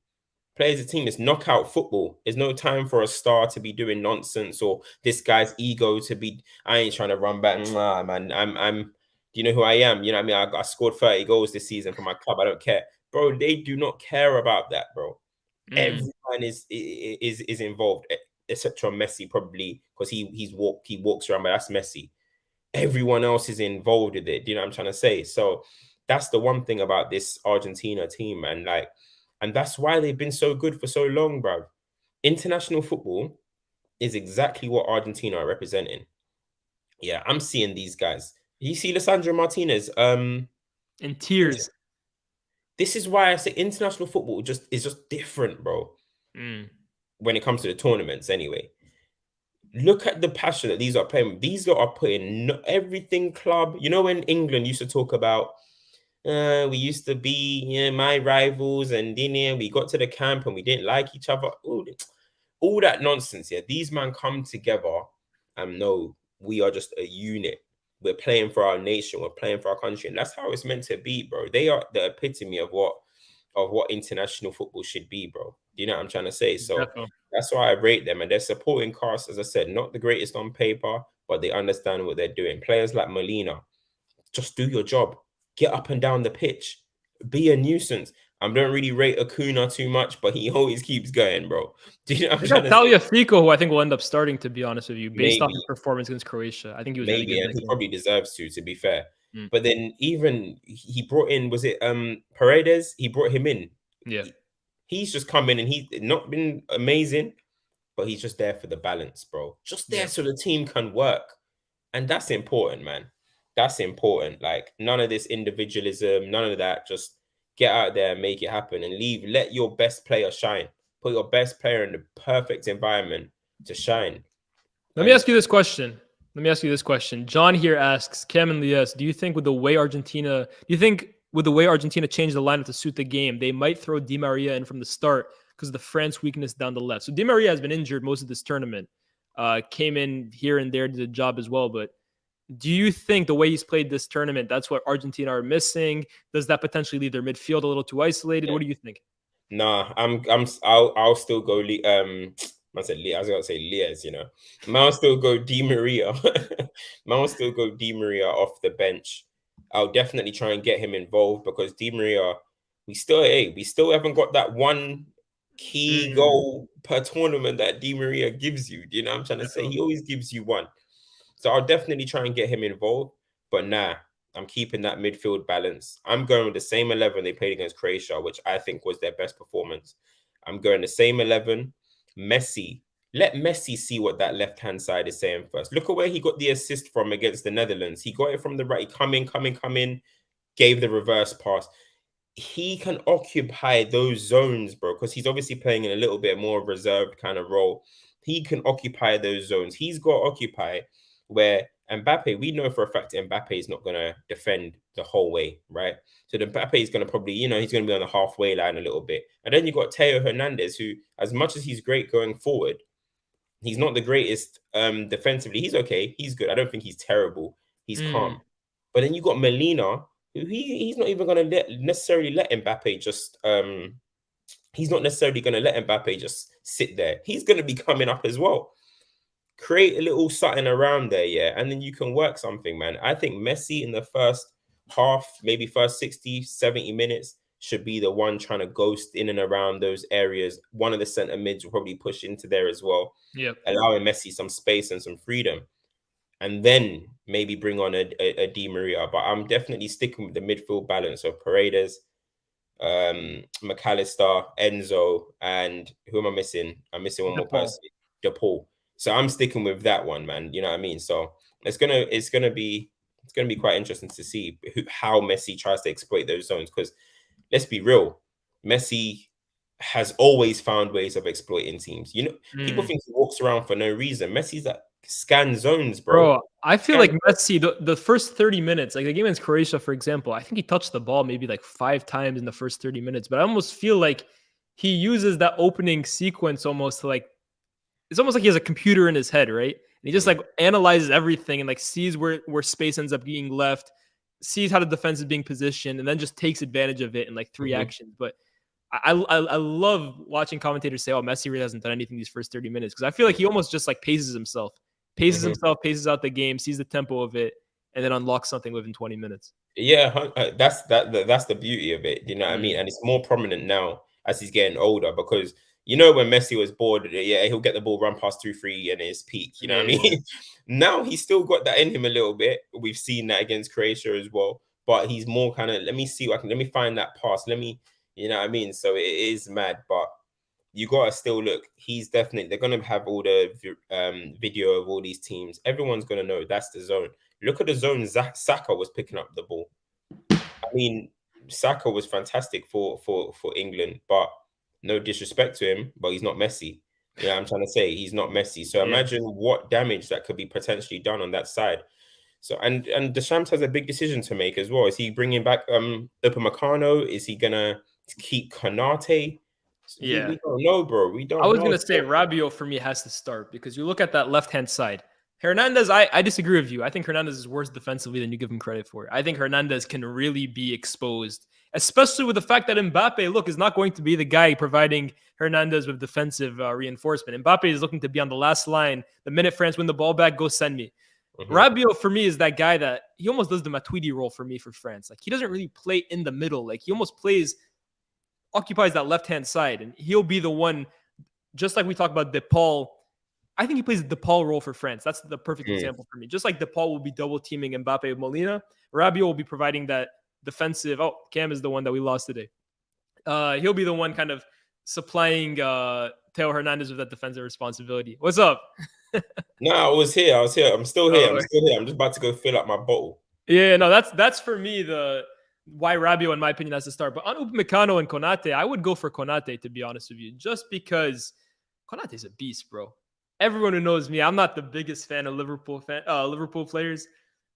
Play as a team. It's knockout football. There's no time for a star to be doing nonsense or this guy's ego to be. I ain't trying to run back, nah, man. I'm. Do you know who I am? You know what I mean? I scored 30 goals this season for my club. I don't care, bro. They do not care about that, bro. Everyone is involved, except for Messi, probably because he walks around, but that's Messi. Everyone else is involved with it. Do you know what I'm trying to say? So that's the one thing about this Argentina team, and that's why they've been so good for so long, bro. International football is exactly what Argentina are representing. Yeah, I'm seeing these guys. You see Lisandro Martinez, in tears. This is why I say international football is just different, bro. When it comes to the tournaments, anyway. Look at the passion that these are playing. These are putting everything club. You know, when England used to talk about, we used to be my rivals, and then we got to the camp and we didn't like each other. All that nonsense. Yeah, these men come together and no, we are just a unit. We're playing for our nation. We're playing for our country, and that's how it's meant to be, bro. They are the epitome of what international football should be, bro. Do you know what I'm trying to say? So Definitely. that's why I rate them. And their supporting cast, as I said, not the greatest on paper, but they understand what they're doing. Players like Molina, just do your job. Get up and down the pitch. Be a nuisance. I don't really rate Acuna too much, but he always keeps going, bro. Do you know what They I'm trying got to say? Tagliafico, who I think will end up starting, to be honest with you, based off Maybe, his performance against Croatia. I think he was really maybe, good and that he game. probably deserves to be fair. Mm. But then even he brought in, was it Paredes? He brought him in. Yeah. He's just come in and he's not been amazing, but he's just there for the balance, bro. Just there Yeah. so the team can work. And that's important, man. That's important. Like none of this individualism, none of that. Just get out there and make it happen and leave. Let your best player shine. Put your best player in the perfect environment to shine. Let me And ask you this question. John here asks, Cam and Lies, do you think with the way Argentina changed the lineup to suit the game, they might throw Di Maria in from the start because of the France weakness down the left? So Di Maria has been injured most of this tournament. Came in here and there, did a job as well. But do you think the way he's played this tournament, that's what Argentina are missing? Does that potentially leave their midfield a little too isolated? yeah. What do you think? Nah, I'll still go. I said I was gonna say Lias, you know. Man, I'll still go Di Maria. Man, I'll still go Di Maria off the bench. I'll definitely try and get him involved because Di Maria, we still haven't got that one key Mm, goal per tournament that Di Maria gives you. Do you know what I'm trying to say? definitely. He always gives you one. So I'll definitely try and get him involved. But nah, I'm keeping that midfield balance. I'm going with the same 11 they played against Croatia, which I think was their best performance. I'm going the same 11. Messi. Let Messi see what that left-hand side is saying first. Look at where he got the assist from against the Netherlands. He got it from the right. He come in, gave the reverse pass. He can occupy those zones, bro, because he's obviously playing in a little bit more reserved kind of role. He can occupy those zones. He's got to occupy where Mbappe, we know for a fact Mbappe is not going to defend the whole way, right? So the Mbappe is going to probably, he's going to be on the halfway line a little bit. And then you got Teo Hernandez, who, as much as he's great going forward, he's not the greatest defensively. He's okay. He's good. I don't think he's terrible. He's Mm, calm. But then you got Molina, who he's not even going to necessarily let Mbappe just he's not necessarily going to let Mbappe just sit there. He's going to be coming up as well. Create a little something around there, yeah, and then you can work something, man. I think Messi in the first half, maybe first 60, 70 minutes should be the one trying to ghost in and around those areas. One of the center mids will probably push into there as well, yep. allowing Messi some space and some freedom. And then maybe bring on a Di Maria. But I'm definitely sticking with the midfield balance of Paredes, McAllister, Enzo, and who am I missing? I'm missing one more DePaul. person, DePaul. So I'm sticking with that one, man. You know what I mean? So it's gonna be quite interesting to see how Messi tries to exploit those zones. Because let's be real, Messi has always found ways of exploiting teams. People Mm. think he walks around for no reason. Messi's that scan zones, bro. Bro, I feel Scan like Messi, the first 30 minutes, like the game against Croatia, for example, I think he touched the ball maybe like 5 times in the first 30 minutes, but I almost feel like he uses that opening sequence almost to like, it's almost like he has a computer in his head, right? And he just like analyzes everything and like sees where space ends up being left, sees how the defense is being positioned, and then just takes advantage of it in like three Mhm. actions. But I love watching commentators say, "Oh, Messi really hasn't done anything these first 30 minutes," because I feel like he almost just like Mhm. paces out the game, sees the tempo of it, and then unlocks something within 20 minutes. Yeah, that's the beauty of it. You know what I Mm, mean? And it's more prominent now as he's getting older because when Messi was bored, yeah, he'll get the ball, run past 2-3 and his peak. You know yeah, what I yeah, yeah. mean? Now he's still got that in him a little bit. We've seen that against Croatia as well, but he's more kind of let me see what I can let me find that pass. You know what I mean? So it is mad, but you gotta still look. They're gonna have all the video of all these teams. Everyone's gonna know that's the zone. Look at the zone Saka was picking up the ball. I mean, Saka was fantastic for England, but no disrespect to him, but he's not Messi. You know what I'm trying to say? He's not Messi. So Yeah. imagine what damage that could be potentially done on that side. So and Deschamps has a big decision to make as well. Is he bringing back Upamecano? Is he gonna keep Konate? We Yeah. don't know, bro. We I don't was know. gonna say Rabiot for me has to start because you look at that left hand side. Hernandez, I disagree with you. I think Hernandez is worse defensively than you give him credit for. I think Hernandez can really be exposed, especially with the fact that Mbappe, look, is not going to be the guy providing Hernandez with defensive reinforcement. Mbappe is looking to be on the last line. The minute France win the ball back, go send me. Rabiot, for me, is that guy that he almost does the Matuidi role for me for France. Like, he doesn't really play in the middle. Like, he almost occupies that left-hand side, and he'll be the one, just like we talk about DePaul. I think he plays the DePaul role for France. That's the perfect example for me. Just like DePaul will be double teaming Mbappe with Molina, Rabiot will be providing that defensive. Oh, Cam is the one that we lost today. He'll be the one kind of supplying Theo Hernandez with that defensive responsibility. What's up? No, I was here. I'm still here. I'm just about to go fill up my bottle. Yeah, no, that's for me the why Rabiot, in my opinion, has to start. But on Upamecano and Konate, I would go for Konate, to be honest with you, just because Konate's a beast, bro. Everyone who knows me, I'm not the biggest fan of Liverpool players,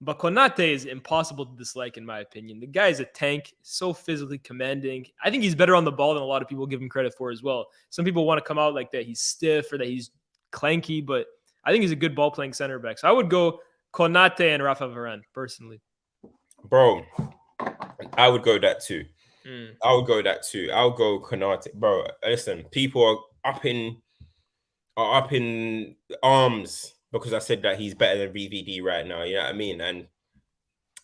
but Konate is impossible to dislike, in my opinion. The guy is a tank, so physically commanding. I think he's better on the ball than a lot of people give him credit for as well. Some people want to come out like that he's stiff or that he's clanky, but I think he's a good ball-playing center back. So I would go Konate and Rafa Varan, personally. Bro, I would go that too. I'll go Konate. Bro, listen, people are up in arms because I said that he's better than VVD right now. You know what I mean? And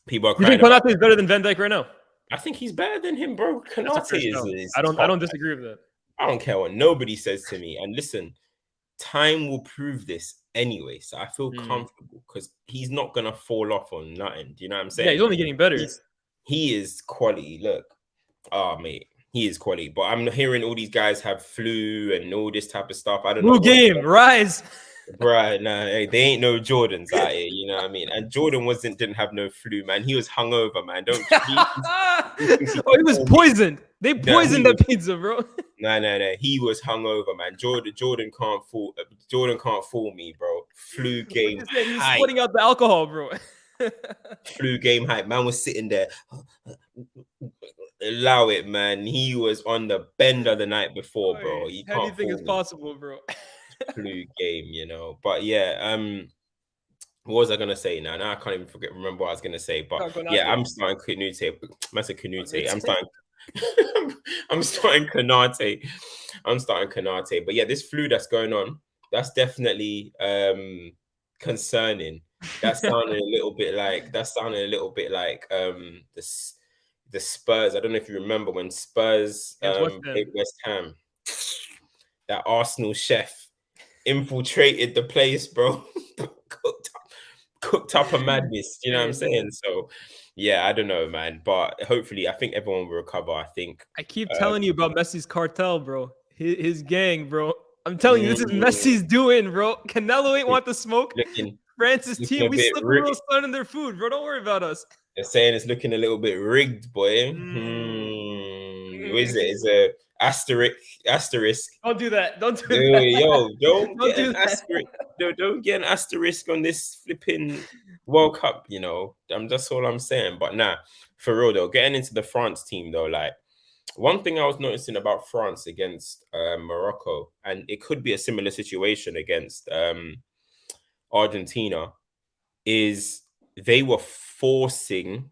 people are crying. You think Konate is better than Van Dijk right now? I think he's better than him, bro. Konate is. I don't disagree with that. I don't care what nobody says to me. And listen, time will prove this anyway. So I feel comfortable because he's not gonna fall off on nothing. Do you know what I'm saying? Yeah, he's only getting better. He is quality. Look, mate. He is quality, but I'm hearing all these guys have flu and all this type of stuff. I don't know. Game, rise. Right, nah, hey, they ain't no Jordans out here, you know what I mean? And Jordan didn't have no flu, man. He was hungover, man. He was poisoned. They poisoned the pizza, bro. No. He was hungover, man. Jordan can't fool me, bro. Flu game. He's splitting out the alcohol, bro. Flu game hype. Man was sitting there. Allow it, man. He was on the bender the night before, bro. Anything is possible, bro. Flu game, you know. But yeah, what was I gonna say now? Now I can't even remember what I was gonna say. But yeah, I'm starting Canute. I'm starting Konate. But yeah, this flu that's going on, that's definitely concerning. That sounded a little bit like the Spurs. I don't know if you remember when Spurs played West Ham. That Arsenal chef infiltrated the place, bro. cooked up a madness. You know what I'm saying? So yeah, I don't know, man. But hopefully, I think everyone will recover. I keep telling you about Messi's cartel, bro. His gang, bro. I'm telling you, this is Messi's doing, bro. Canelo ain't want the smoke. France's team, we slip a little sun in their food, bro. Don't worry about us. They're saying it's looking a little bit rigged, boy. What is it? It's a asterisk. Don't do that. Don't do that. Yo, don't get an asterisk. Don't get an asterisk on this flipping World Cup, you know. That's all I'm saying. But nah, for real though, getting into the France team though, like one thing I was noticing about France against Morocco, and it could be a similar situation against Argentina, is they were forcing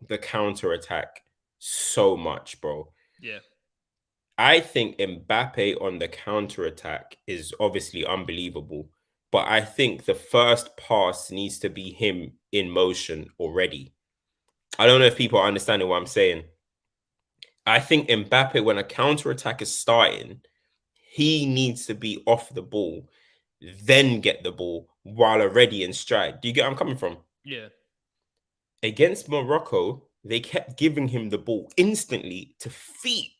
the counter-attack so much, bro. Yeah. I think Mbappe on the counter-attack is obviously unbelievable, but I think the first pass needs to be him in motion already. I don't know if people are understanding what I'm saying. I think Mbappe, when a counter-attack is starting, he needs to be off the ball, then get the ball while already in stride. Do you get where I'm coming from? Yeah. Against Morocco, they kept giving him the ball instantly to feet.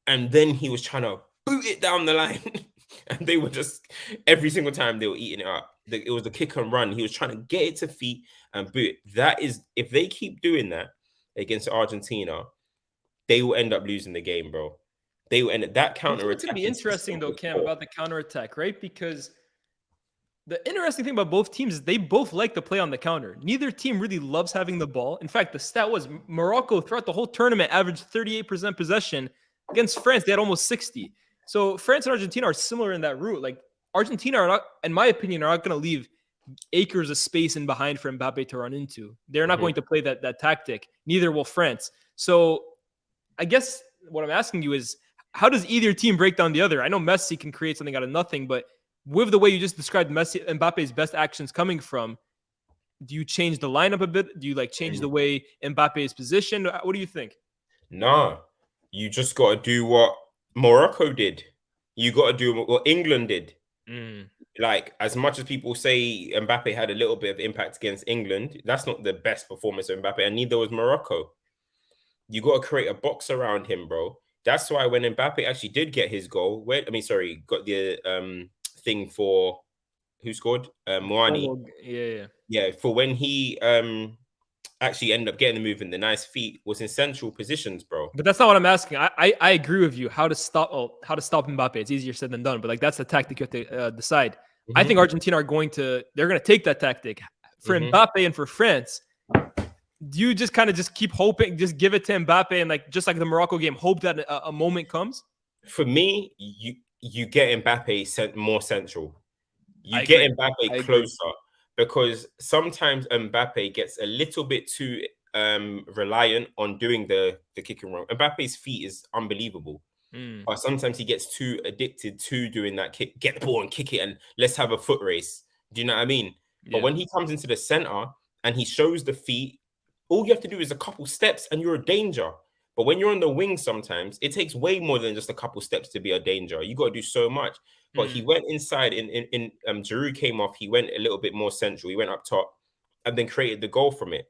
And then he was trying to boot it down the line. And they were just, every single time they were eating it up. It was the kick and run. He was trying to get it to feet and boot it. That is, if they keep doing that against Argentina, they will end up losing the game, bro. They will end up, that counter-attack. It's going to be interesting though, Cam, about the counter-attack, right? Because the interesting thing about both teams is they both like to play on the counter. Neither team really loves having the ball. In fact, the stat was Morocco throughout the whole tournament averaged 38% possession. Against France, they had almost 60. So France and Argentina are similar in that route. Like Argentina are not, in my opinion, are not going to leave acres of space in behind for Mbappe to run into. They're not going to play that tactic. Neither will France. So I guess what I'm asking you is, how does either team break down the other? I know Messi can create something out of nothing, but with the way you just described Mbappe's best actions coming from, do you change the lineup a bit? Do you change the way Mbappe is positioned? What do you think? Nah, you just got to do what Morocco did. You got to do what England did. Like, as much as people say Mbappe had a little bit of impact against England, that's not the best performance of Mbappe, and neither was Morocco. You got to create a box around him, bro. That's why when Mbappe actually did get his goal, got the thing for who scored? Moani. Yeah. For when he actually ended up getting the movement, the nice feet was in central positions, bro. But that's not what I'm asking. I agree with you. How to stop Mbappe? It's easier said than done. But that's the tactic you have to decide. I think Argentina are going to take that tactic for Mbappe and for France. Do you just kind of keep hoping, just give it to Mbappe and just like the Morocco game, hope that a moment comes? For me, you get Mbappe more central. You get Mbappe closer, because sometimes Mbappe gets a little bit too reliant on doing the kicking run. Mbappe's feet is unbelievable. But sometimes he gets too addicted to doing that kick, get the ball and kick it, and let's have a foot race. Do you know what I mean? Yeah. But when he comes into the center and he shows the feet, all you have to do is a couple steps and you're a danger. But when you're on the wing, sometimes it takes way more than just a couple steps to be a danger. You got to do so much. But he went inside in Giroud came off. He went a little bit more central. He went up top and then created the goal from it.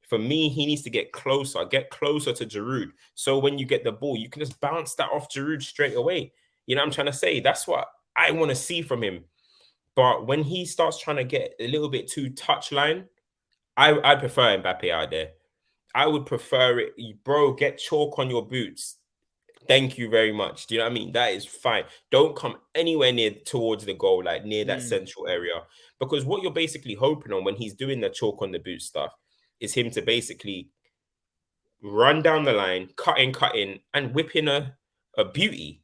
For me, he needs to get closer to Giroud. So when you get the ball, you can just bounce that off Giroud straight away. You know what I'm trying to say? That's what I want to see from him. But when he starts trying to get a little bit too touchline, I prefer Mbappe out there. I would prefer it. Bro, get chalk on your boots. Thank you very much. Do you know what I mean? That is fine. Don't come anywhere near towards the goal, like near that central area. Because what you're basically hoping on when he's doing the chalk on the boot stuff is him to basically run down the line, cut in, and whip in a beauty.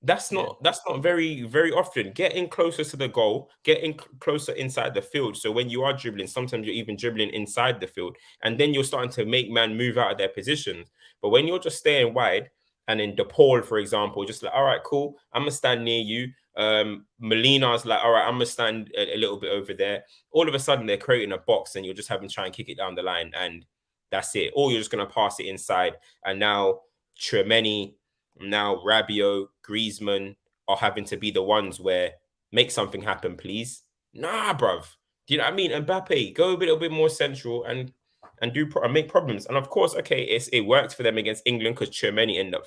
That's not very, very often. Get in closer to the goal, get in closer inside the field. So when you are dribbling, sometimes you're even dribbling inside the field, and then you're starting to make man move out of their positions. But when you're just staying wide, and in DePaul, for example, just like, all right, cool, I'm gonna stand near you. Molina's like, all right, I'm gonna stand a little bit over there. All of a sudden, they're creating a box, and you're just having to try and kick it down the line, and that's it. Or you're just gonna pass it inside, and now Tchouaméni, now Rabiot, Griezmann are having to be the ones where make something happen, please. Nah, bruv. Do you know what I mean? Mbappe, go a little bit more central and make problems. And of course, okay, it worked for them against England because Tchouaméni ended up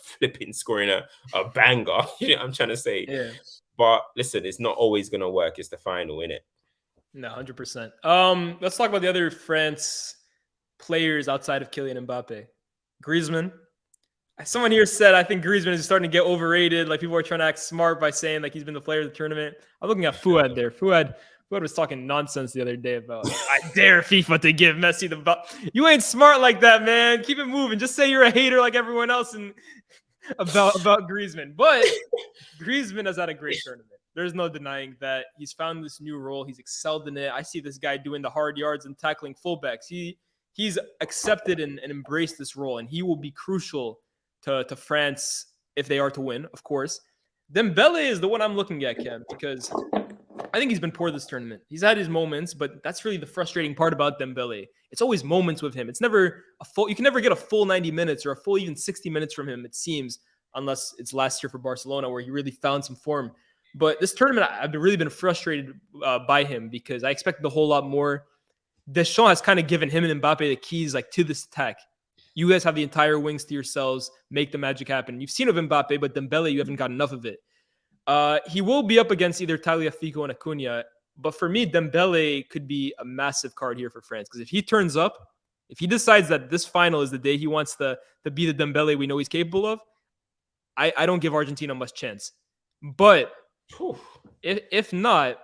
scoring a banger. You know what I'm trying to say? Yeah. But listen, it's not always gonna work. It's the final, innit? No, 100%. Let's talk about the other France players outside of Kylian Mbappe. Griezmann. Someone here said, I think Griezmann is starting to get overrated. Like, people are trying to act smart by saying like he's been the player of the tournament. I'm looking at Fouad there. Fouad was talking nonsense the other day about, I dare FIFA to give Messi the ball. You ain't smart like that, man. Keep it moving. Just say you're a hater like everyone else and about Griezmann. But Griezmann has had a great tournament. There's no denying that. He's found this new role. He's excelled in it. I see this guy doing the hard yards and tackling fullbacks. He's accepted and embraced this role, and he will be crucial to France if they are to win, of course. Dembele is the one I'm looking at, Cam, because I think he's been poor this tournament. He's had his moments, but that's really the frustrating part about Dembele. It's always moments with him. It's never a full. You can never get a full 90 minutes or a full even 60 minutes from him, it seems, unless it's last year for Barcelona where he really found some form. But this tournament, I've really been frustrated by him because I expected a whole lot more. Deschamps has kind of given him and Mbappe the keys to this attack. You guys have the entire wings to yourselves. Make the magic happen. You've seen of Mbappe, but Dembele, you haven't got enough of it. He will be up against either Tagliafico and Acuna. But for me, Dembele could be a massive card here for France. Because if he turns up, if he decides that this final is the day he wants to be the Dembele we know he's capable of, I don't give Argentina much chance. But if not,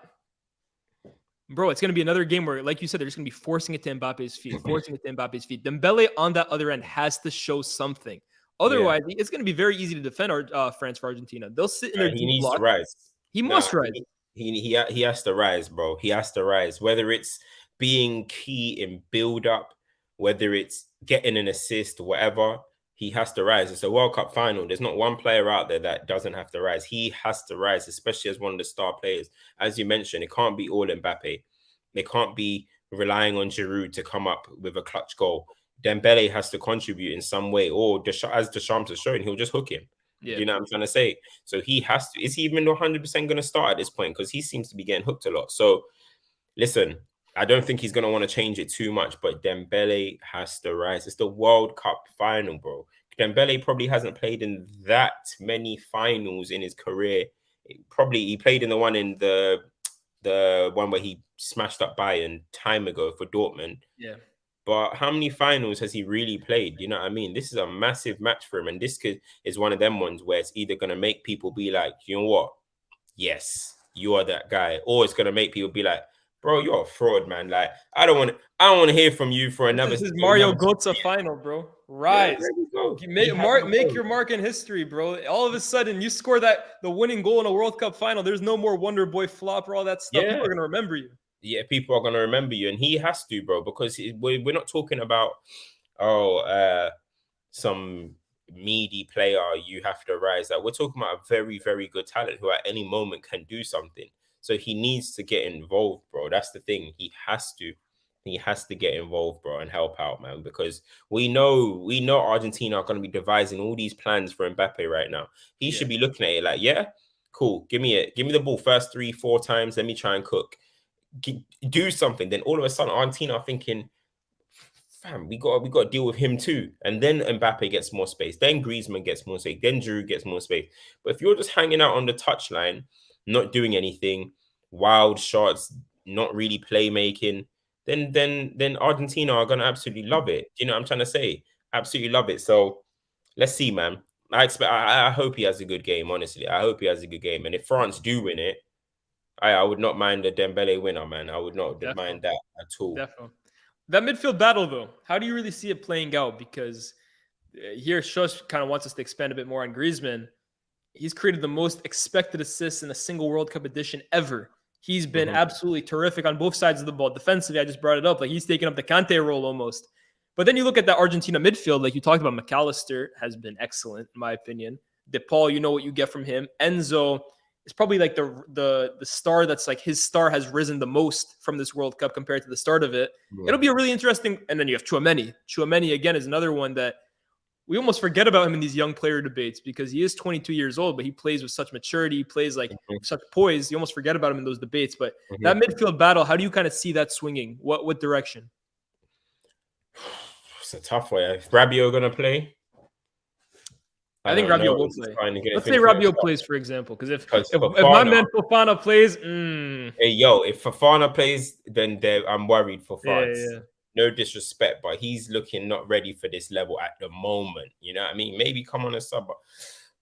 bro, it's going to be another game where, like you said, they're just going to be forcing it to Mbappe's feet. Dembele on that other end has to show something. Otherwise, it's going to be very easy to defend France for Argentina. They'll sit in their deep block. To rise. He must rise. he has to rise, bro. He has to rise. Whether it's being key in build up, whether it's getting an assist, whatever, he has to rise. It's a World Cup final. There's not one player out there that doesn't have to rise. He has to rise, especially as one of the star players. As you mentioned, it can't be all Mbappe. They can't be relying on Giroud to come up with a clutch goal. Dembele has to contribute in some way, or as Deschamps has shown, he'll just hook him. Yeah. Do you know what I'm trying to say? So he has to. Is he even 100% going to start at this point? Because he seems to be getting hooked a lot. So listen, I don't think he's going to want to change it too much, but Dembele has to rise. It's the World Cup final, bro. Dembele probably hasn't played in that many finals in his career. He played in the one where he smashed up Bayern time ago for Dortmund. Yeah. But how many finals has he really played? You know what I mean? This is a massive match for him. And this is one of them ones where it's either going to make people be like, you know what? Yes, you are that guy. Or it's going to make people be like, bro, you're a fraud, man. Like, I don't want to hear from you for another. This is Mario Götze final, bro. Rise. Yeah, Make your mark in history, bro. All of a sudden, you score the winning goal in a World Cup final. There's no more Wonder Boy flop or all that stuff. People are going to remember you. Yeah, people are going to remember you. And he has to, bro, because we're not talking about, some meaty player, you have to rise. Like, we're talking about a very, very good talent who at any moment can do something. So he needs to get involved, bro. That's the thing. He has to get involved, bro, and help out, man, because we know Argentina are going to be devising all these plans for Mbappe right now. He should be looking at it like, yeah, cool. Give me the ball first 3-4 times. Let me try and cook. Do something. Then all of a sudden, Argentina are thinking, fam, we got to deal with him too. And then Mbappe gets more space. Then Griezmann gets more space. Then Giroud gets more space. But if you're just hanging out on the touchline, not doing anything, wild shots, not really playmaking, then Argentina are gonna absolutely love it. Do you know what I'm trying to say? Absolutely love it. So let's see, man. I hope he has a good game. Honestly, I hope he has a good game. And if France do win it, I would not mind a Dembele winner, man. I would not mind that at all. Definitely. That midfield battle, though, how do you really see it playing out? Because here, Shush kind of wants us to expand a bit more on Griezmann. He's created the most expected assists in a single World Cup edition ever. He's been absolutely terrific on both sides of the ball. Defensively, I just brought it up. Like, he's taken up the Kante role almost. But then you look at that Argentina midfield, like you talked about, McAllister has been excellent, in my opinion. DePaul, you know what you get from him. Enzo is probably like the star that's like his star has risen the most from this World Cup compared to the start of it. Yeah. It'll be a really interesting. And then you have Tchouaméni. Tchouaméni, again, is another one that we almost forget about him in these young player debates because he is 22 years old, but he plays with such maturity. He plays like such poise. You almost forget about him in those debates. But that midfield battle, how do you kind of see that swinging? What direction? It's a tough way. Is Rabiot going to play? I think Rabiot will play. Let's say Rabiot plays, for example, because if my man Fofana plays, hey yo, if Fofana plays, then I'm worried for France. Yeah. No disrespect, but he's looking not ready for this level at the moment. You know what I mean? Maybe come on a sub, but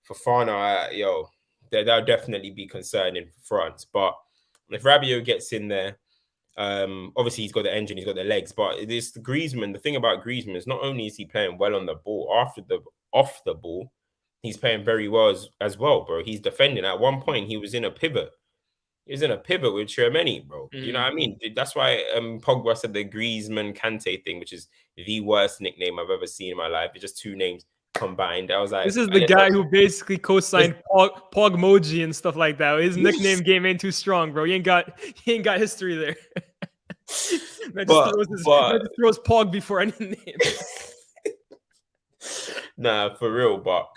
Fofana, that'll definitely be concerning for France. But if Rabiot gets in there, obviously he's got the engine, he's got the legs. But this Griezmann, the thing about Griezmann is not only is he playing well on the ball, off the ball. He's playing very well as well, bro. He's defending. At one point, he was in a pivot. He was in a pivot with Tchouaméni, bro. You know what I mean? That's why Pogba said the Griezmann Kante thing, which is the worst nickname I've ever seen in my life. It's just two names combined. I was like, this is the guy who basically co-signed Pogmoji and stuff like that. His nickname game ain't too strong, bro. He ain't got history there. Man just throws Pog before any name. Nah, for real, but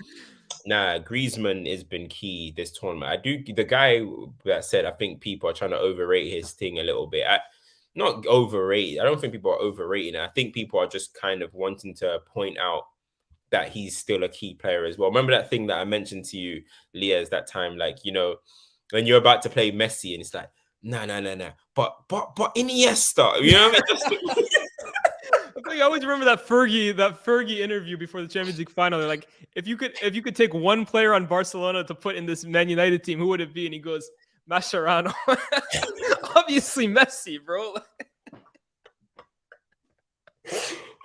Griezmann has been key this tournament. The guy that said, I think people are trying to overrate his thing a little bit. Not overrate. I don't think people are overrating it. I think people are just kind of wanting to point out that he's still a key player as well. Remember that thing that I mentioned to you, Leah's, that time, like, when you're about to play Messi and it's like, no. But Iniesta, you know what I mean? I always remember that Fergie interview before the Champions League final. They're like, if you could take one player on Barcelona to put in this Man United team, who would it be? And he goes, Mascherano. Obviously Messi, bro.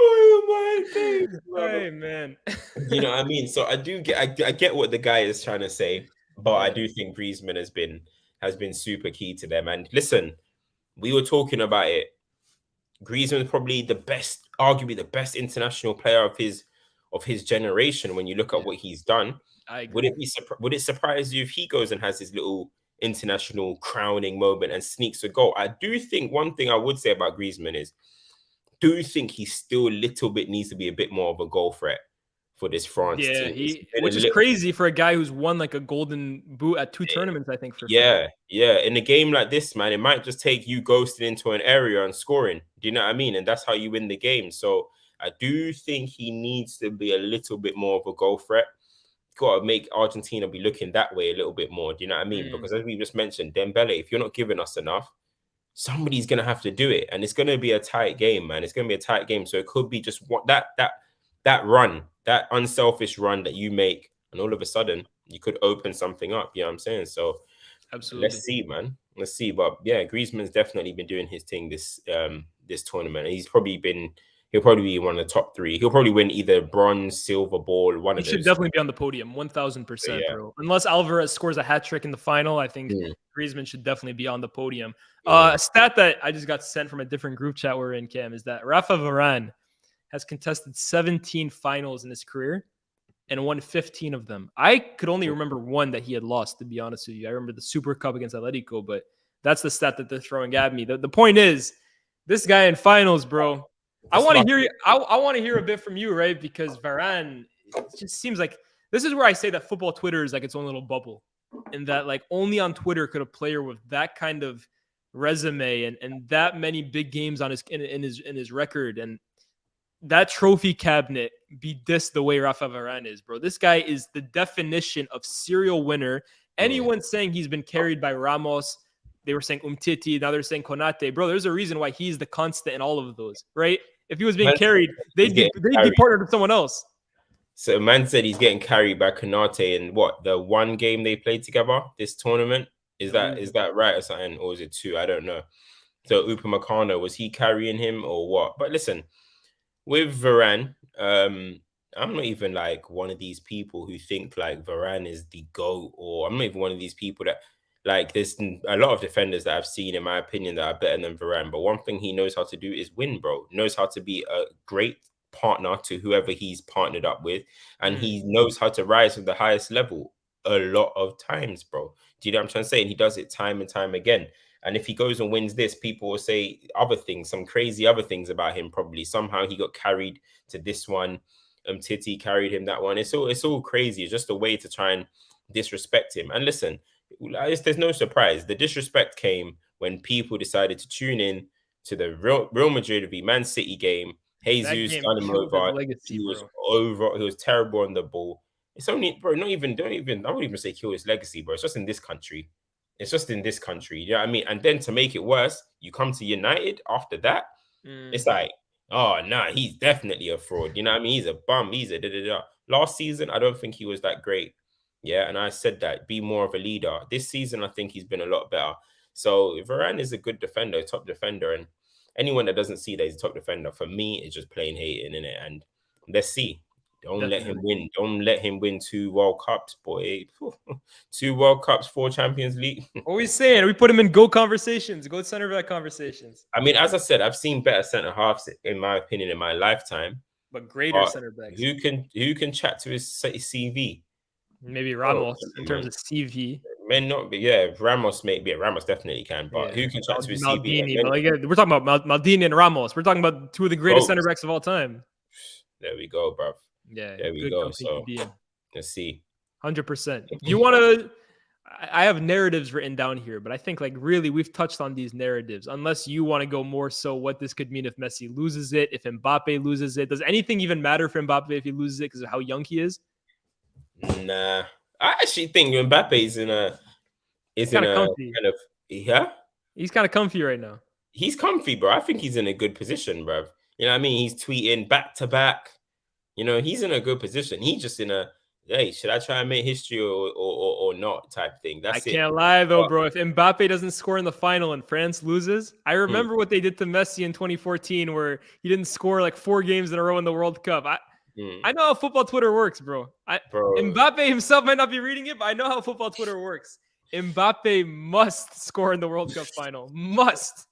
Oh my God. Hey, man. You know what I mean? So I get what the guy is trying to say, but I do think Griezmann has been has been super key to them. And listen, we were talking about it. Griezmann is probably the best, arguably the best international player of his generation. When you look at what he's done, I would agree. would it surprise you if he goes and has his little international crowning moment and sneaks a goal? I do think one thing I would say about Griezmann is, do think he still a little bit needs to be a bit more of a goal threat for this France Yeah, team. which is crazy for a guy who's won like a golden boot at 2 tournaments, I think, for France. Yeah. In a game like this, man, it might just take you ghosting into an area and scoring. Do you know what I mean? And that's how you win the game. So I do think he needs to be a little bit more of a goal threat. Got to make Argentina be looking that way a little bit more. Do you know what I mean? Because as we just mentioned, Dembele, if you're not giving us enough, somebody's gonna have to do it, and it's gonna be a tight game, man. It's gonna be a tight game. So it could be just what that run, that unselfish run that you make, and all of a sudden you could open something up. You know what I'm saying? So Absolutely. let's see, man. Let's see. But yeah, Griezmann's definitely been doing his thing this tournament. He'll probably be one of the top 3. He'll probably win either bronze, silver ball, one He of should those. definitely be on the podium, 1000%, Yeah. bro. Unless Alvarez scores a hat trick in the final, I think Mm. Griezmann should definitely be on the podium. Mm. A stat that I just got sent from a different group chat we're in, Cam, is that Rafa Varan has contested 17 finals in his career and won 15 of them. I could only remember one that he had lost, to be honest with you. I remember the Super Cup against Atletico, but that's the stat that they're throwing at me. The point is, this guy in finals, bro. I want to hear. I want to hear a bit from you, right? Because Varan, it just seems like this is where I say that football Twitter is like its own little bubble, and that like only on Twitter could a player with that kind of resume and that many big games on in his record and that trophy cabinet be dissed the way Rafa Varan is, bro. This guy is the definition of serial winner. Anyone saying he's been carried by Ramos, they were saying Umtiti, now they're saying Konate. Bro, there's a reason why he's the constant in all of those, right? If he was being carried, they'd be partnered with someone else. So man said he's getting carried by Konate in what, the one game they played together this tournament? Is that right or something? Or is it 2? I don't know. So Upamecano, was he carrying him or what? But listen, with Varane, I'm not even like one of these people who think like Varane is the GOAT, or I'm not even one of these people that like there's a lot of defenders that I've seen, in my opinion, that are better than Varane. But one thing he knows how to do is win, bro. Knows how to be a great partner to whoever he's partnered up with, and he knows how to rise to the highest level a lot of times, bro. Do you know what I'm trying to say? And he does it time and time again. And if he goes and wins this, people will say other things, some crazy other things about him. Probably somehow he got carried to this one. Titi carried him that one. It's all crazy. It's just a way to try and disrespect him. And listen, there's no surprise. The disrespect came when people decided to tune in to the Real Madrid v Man City game. Jesus got him over. He was over. He was terrible on the ball. It's only, bro. I wouldn't even say kill his legacy, bro. It's just in this country. It's just in this country. You know what I mean? And then to make it worse, you come to United after that. It's like, oh, nah, he's definitely a fraud. You know what I mean? He's a bum. He's a da-da-da. Last season, I don't think he was that great. Yeah, and I said that, be more of a leader. This season, I think he's been a lot better. So Varane is a good defender, top defender. And anyone that doesn't see that he's a top defender, for me, is just plain hating, innit? And let's see. Don't let him win. Don't let him win 2 World Cups, boy. 2 World Cups, 4 Champions League. What are we saying? We put him in GOAT conversations, GOAT center back conversations. I mean, as I said, I've seen better centre halves, in my opinion, in my lifetime. But greater center backs. Who can chat to his CV? Maybe Ramos in terms of CV. May not be, yeah. Ramos definitely can, but who can chat to his Maldini, CV? but like, we're talking about Maldini and Ramos. We're talking about 2 of the greatest center backs of all time. There we go, bro. Yeah, there we go. So let's see. 100%. You want to? I have narratives written down here, but I think like really we've touched on these narratives. Unless you want to go more so what this could mean if Messi loses it, if Mbappe loses it. Does anything even matter for Mbappe if he loses it because of how young he is? Nah, I actually think Mbappe is in a comfy. Kind of, yeah. He's kind of comfy right now. He's comfy, bro. I think he's in a good position, bro. You know what I mean? He's tweeting back to back. You know, he's in a good position. He's just in a, hey, should I try and make history or not type thing. That's it. I can't lie though, bro. If Mbappe doesn't score in the final and France loses, I remember what they did to Messi in 2014, where he didn't score like 4 games in a row in the World Cup. I know how football Twitter works, bro. Mbappe himself might not be reading it, but I know how football Twitter works. Mbappe must score in the World Cup final. Must.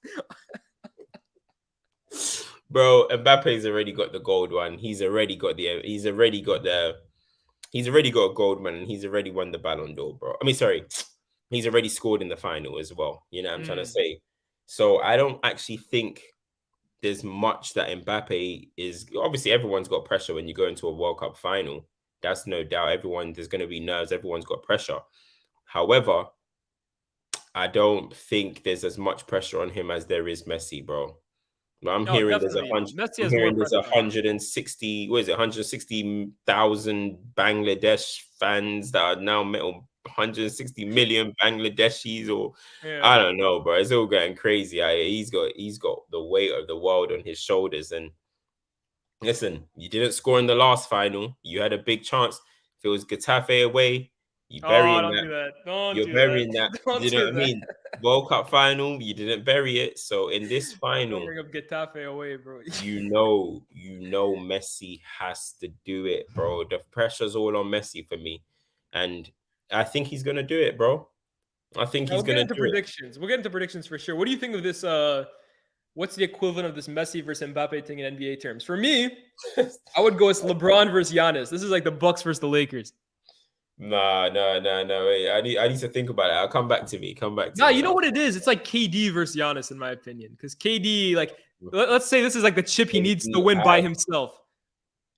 Bro, Mbappe's already got the gold one. He's already got a gold one, and he's already won the Ballon d'Or, bro. I mean, sorry, he's already scored in the final as well. You know what I'm trying to say? So I don't actually think there's much that Mbappe is. Obviously, everyone's got pressure when you go into a World Cup final. That's no doubt. There's going to be nerves. Everyone's got pressure. However, I don't think there's as much pressure on him as there is Messi, bro. I'm hearing there's Messi has more pressure. 160. What is it? 160,000 Bangladesh fans that are now 160 million Bangladeshis, or I don't know, bro. It's all getting crazy. He's got the weight of the world on his shoulders. And listen, you didn't score in the last final. You had a big chance. If it was Getafe away, you burying don't do that. You're burying that. You know what I mean? World Cup final, you didn't bury it. So in this final, don't bring up Getafe away, bro. you know, Messi has to do it, bro. The pressure's all on Messi for me, and I think he's gonna do it, bro. I think he's gonna do predictions. We'll get into predictions for sure. What do you think of this? What's the equivalent of this Messi versus Mbappe thing in NBA terms? For me, I would go as LeBron versus Giannis. This is like the Bucks versus the Lakers. No. Wait, I need to think about it. I'll come back to me. You know what it is? It's like KD versus Giannis, in my opinion. Because KD, like, let's say this is like the chip he needs to win by himself.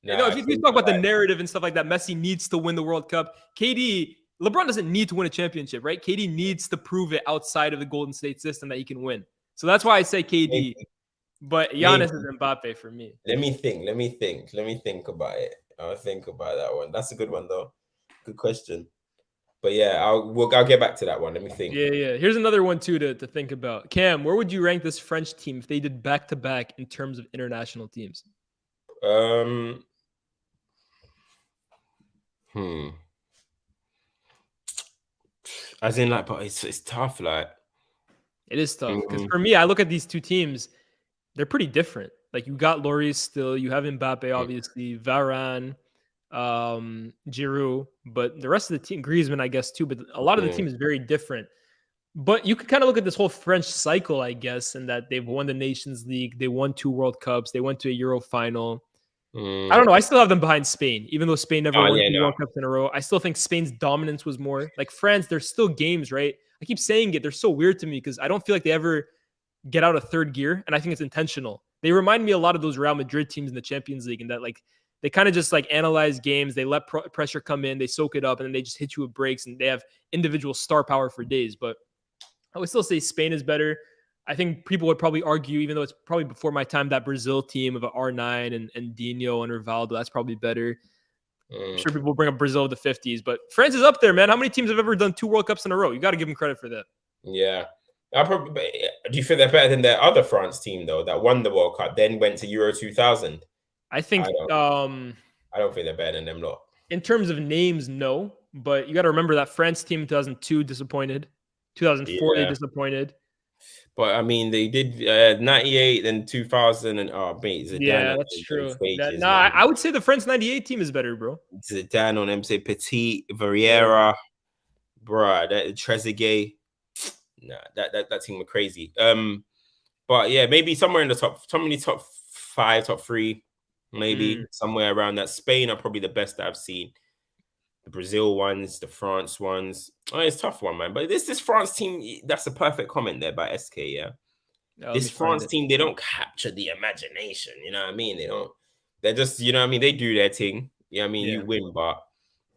If you talk about the narrative and stuff like that, Messi needs to win the World Cup. LeBron doesn't need to win a championship, right? KD needs to prove it outside of the Golden State system that he can win. So that's why I say KD. But Giannis is Mbappe for me. Let me think about it. I'll think about that one. That's a good one, though. Good question. But yeah, I'll get back to that one. Let me think. Yeah. Here's another one too to think about. Cam, where would you rank this French team if they did back-to-back in terms of international teams? As in, like, but it's tough. Like, it is tough because for me, I look at these two teams. They're pretty different. Like, you got Lloris still, you have Mbappe, obviously, Varan, Giroud, but the rest of the team, Griezmann, I guess too. But a lot of the team is very different. But you could kind of look at this whole French cycle, I guess, in that they've won the Nations League, they won 2 World Cups, they went to a Euro final. I don't know. I still have them behind Spain, even though Spain never won 2 World Cups in a row. I still think Spain's dominance was more. Like France, there's still games, right? I keep saying it. They're so weird to me because I don't feel like they ever get out of third gear, and I think it's intentional. They remind me a lot of those Real Madrid teams in the Champions League, and that like they kind of just like analyze games, they let pressure come in, they soak it up, and then they just hit you with breaks, and they have individual star power for days. But I would still say Spain is better. I think people would probably argue, even though it's probably before my time, that Brazil team of R9 and Dino and Rivaldo, that's probably better. I'm sure people will bring up Brazil of the 50s, but France is up there, man. How many teams have ever done 2 World Cups in a row? You got to give them credit for that. Yeah. Do you think they're better than their other France team, though, that won the World Cup, then went to Euro 2000? I think I don't think they're better than them lot. In terms of names, no. But you got to remember that France team 2002 disappointed. 2004 they disappointed. But I mean, they did 98 and 2000 and Zidane. Yeah, that's true. I would say the France 98 team is better, bro. Zidane on them, say Petit, Vieira, bruh, that Trezeguet. Nah, that team were crazy. But yeah, maybe somewhere in the top 5, top 3, maybe somewhere around that. Spain are probably the best that I've seen. The Brazil ones, the France ones. Oh, it's a tough one, man. But this France team, that's a perfect comment there by SK, yeah. This France team, they don't capture the imagination, you know what I mean? They're just, you know what I mean? They do their thing. You know what I mean? You win, but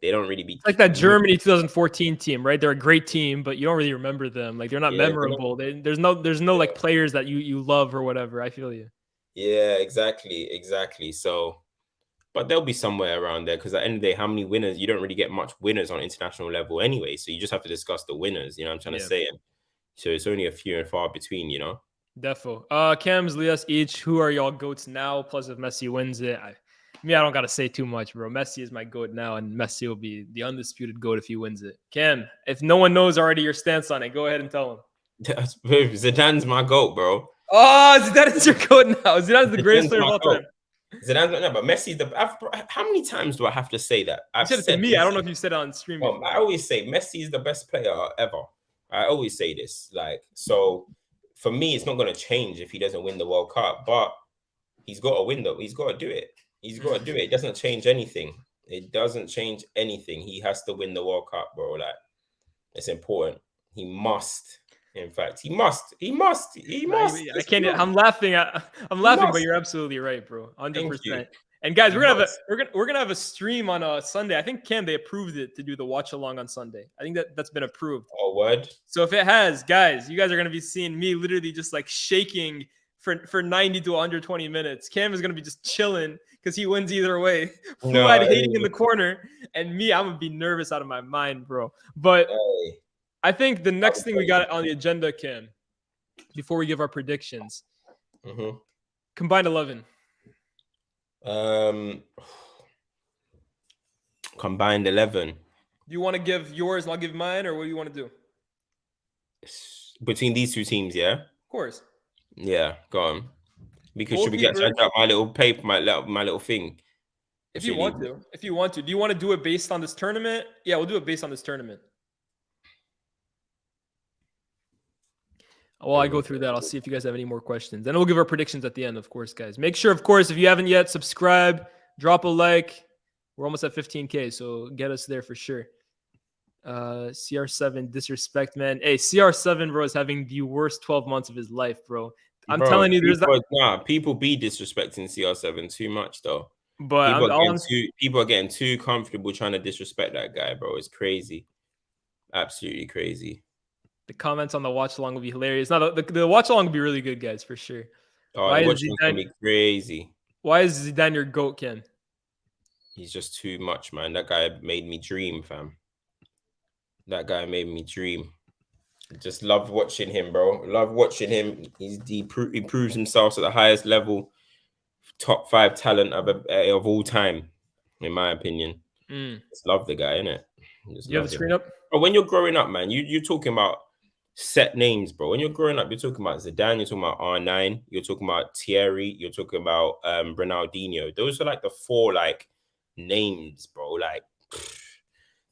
they don't really be... It's like that Germany 2014 team, right? They're a great team, but you don't really remember them. Like, they're not memorable. There's no like players that you love or whatever. I feel you. Yeah, exactly. So... But they'll be somewhere around there because at the end of the day, how many winners? You don't really get much winners on international level anyway. So you just have to discuss the winners, you know what I'm trying to say? And so it's only a few and far between, you know? Defo. Cams, Lias, each, who are y'all GOATs now? Plus, if Messi wins it, I don't got to say too much, bro. Messi is my GOAT now, and Messi will be the undisputed GOAT if he wins it. Cam, if no one knows already your stance on it, go ahead and tell them. Zidane's my GOAT, bro. Oh, Zidane is your GOAT now. Zidane's the greatest player of all time. Zidane's not, but Messi's how many times do I have to say that? You I've said it to said me. I don't know Messi. if you said it on stream before. I always say Messi is the best player ever. I always say this. Like, so for me, it's not going to change if he doesn't win the World Cup, but he's got to win though. He's got to do it. He's got to do it. It doesn't change anything. It doesn't change anything. He has to win the World Cup, bro. Like, it's important. He must. In fact, he must. He must. He must. I can't. I'm laughing. I'm laughing, but you're absolutely right, bro. 100%. And guys, we're gonna have a stream on Sunday. I think they approved it to do the watch along on Sunday. I think that's been approved. Oh, word. So if it has, guys, you guys are gonna be seeing me literally just like shaking for 90 to 120 minutes. Cam is gonna be just chilling because he wins either way. Fuad hating in the corner, and me, I'm gonna be nervous out of my mind, bro. But I think the next thing we got on the agenda, Cam, before we give our predictions, combined 11. Combined 11. Do you want to give yours and I'll give mine, or what do you want to do? Between these two teams, yeah? Of course. Yeah, go on. Because should we get checked out my little paper, my little thing? If you want to. If you want to. Do you want to do it based on this tournament? Yeah, we'll do it based on this tournament. While I go through that, I'll see if you guys have any more questions. And we'll give our predictions at the end, of course, guys. Make sure, of course, if you haven't yet, subscribe, drop a like. We're almost at 15K, so get us there for sure. CR7, disrespect, man. Hey, CR7, bro, is having the worst 12 months of his life, bro. I'm telling you, there's people be disrespecting CR7 too much, though. But people are getting too comfortable trying to disrespect that guy, bro. It's crazy. Absolutely crazy. The comments on the watch along will be hilarious. No, the watch along will be really good, guys, for sure. Oh, the watch along gonna be crazy. Why is Zidane your GOAT, Ken? He's just too much, man. That guy made me dream, fam. That guy made me dream. Just love watching him, bro. Love watching him. He proves himself at the highest level. Top 5 talent of all time, in my opinion. Just love the guy, innit? You have the screen up? But when you're growing up, man, you're talking about set names, bro. When you're growing up, you're talking about Zidane, you're talking about R9, you're talking about Thierry, you're talking about Ronaldinho. Those are like the 4 like names, bro. Like,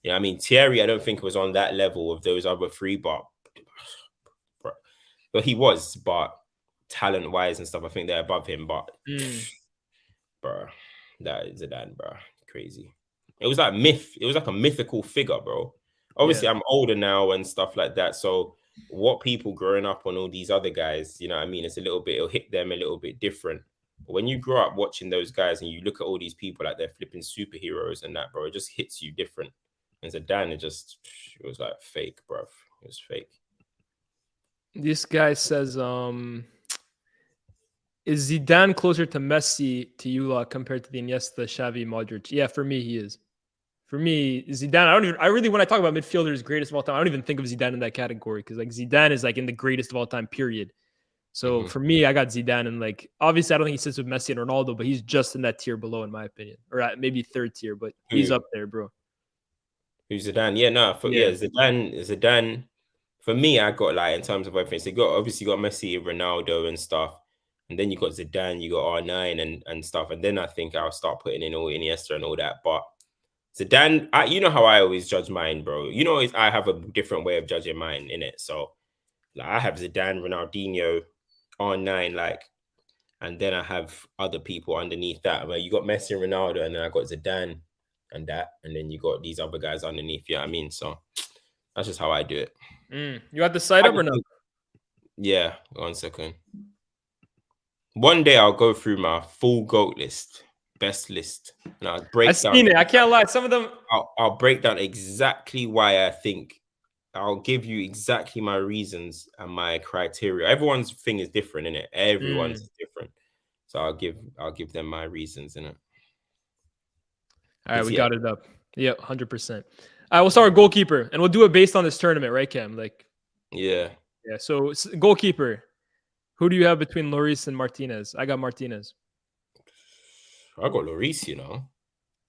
yeah, I mean, Thierry, I don't think was on that level of those other 3, but he was, but talent-wise and stuff, I think they're above him. But bro, that is Zidane, bro. Crazy. It was like It was like a mythical figure, bro. Obviously, I'm older now and stuff like that. So what people growing up on all these other guys, you know what I mean? It'll hit them a little bit different. But when you grow up watching those guys and you look at all these people like they're flipping superheroes and that, bro, it just hits you different. And Zidane, it was like fake, bro. It was fake. This guy says, is Zidane closer to Messi to you lot compared to the Iniesta, Xavi, Modric? Yeah, for me, he is. For me, Zidane, when I talk about midfielders greatest of all time, I don't even think of Zidane in that category because like Zidane is like in the greatest of all time, period. So for me, I got Zidane, and like obviously I don't think he sits with Messi and Ronaldo, but he's just in that tier below, in my opinion, or maybe 3rd tier, but he's up there, bro. Who's Zidane? Yeah, no, Zidane. For me, I got like in terms of everything. So you got Messi, Ronaldo, and stuff, and then you got Zidane, you got R9 and stuff, and then I think I'll start putting in all Iniesta and all that, but. Zidane, you know how I always judge mine, bro. You know, I have a different way of judging mine in it. So, like, I have Zidane, Ronaldinho, R9, like, and then I have other people underneath that. Where you got Messi and Ronaldo, and then I got Zidane and that, and then you got these other guys underneath. You know what I mean? So that's just how I do it. You got the site up or no? Yeah, 1 second. One day I'll go through my full GOAT list. Best list, and I'll break down. I've seen it. I can't lie. Some of them. I'll break down exactly why I think. I'll give you exactly my reasons and my criteria. Everyone's thing is different, innit? Everyone's is different. So I'll give them my reasons, innit? All right, we got it up. Yeah, 100%. All right, we'll start with goalkeeper, and we'll do it based on this tournament, right, Cam? Like, yeah. So goalkeeper, who do you have between Lloris and Martinez? I got Martinez. I got Lloris, you know.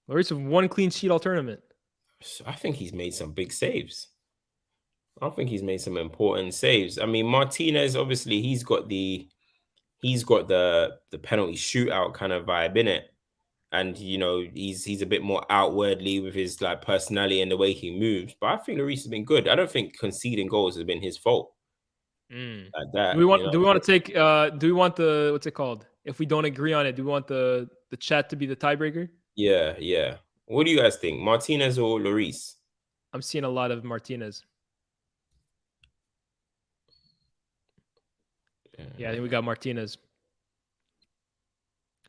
Lloris with 1 clean sheet all tournament. I think he's made some big saves. I think he's made some important saves. I mean, Martinez, obviously, he's got the penalty shootout kind of vibe in it. and he's a bit more outwardly with his like personality and the way he moves. But I think Lloris has been good. I don't think conceding goals has been his fault like that. Do we want to take do we want the what's it called? If we don't agree on it, do we want the chat to be the tiebreaker? Yeah. What do you guys think, Martinez or Lloris? I'm seeing a lot of Martinez. Yeah, I think we got Martinez.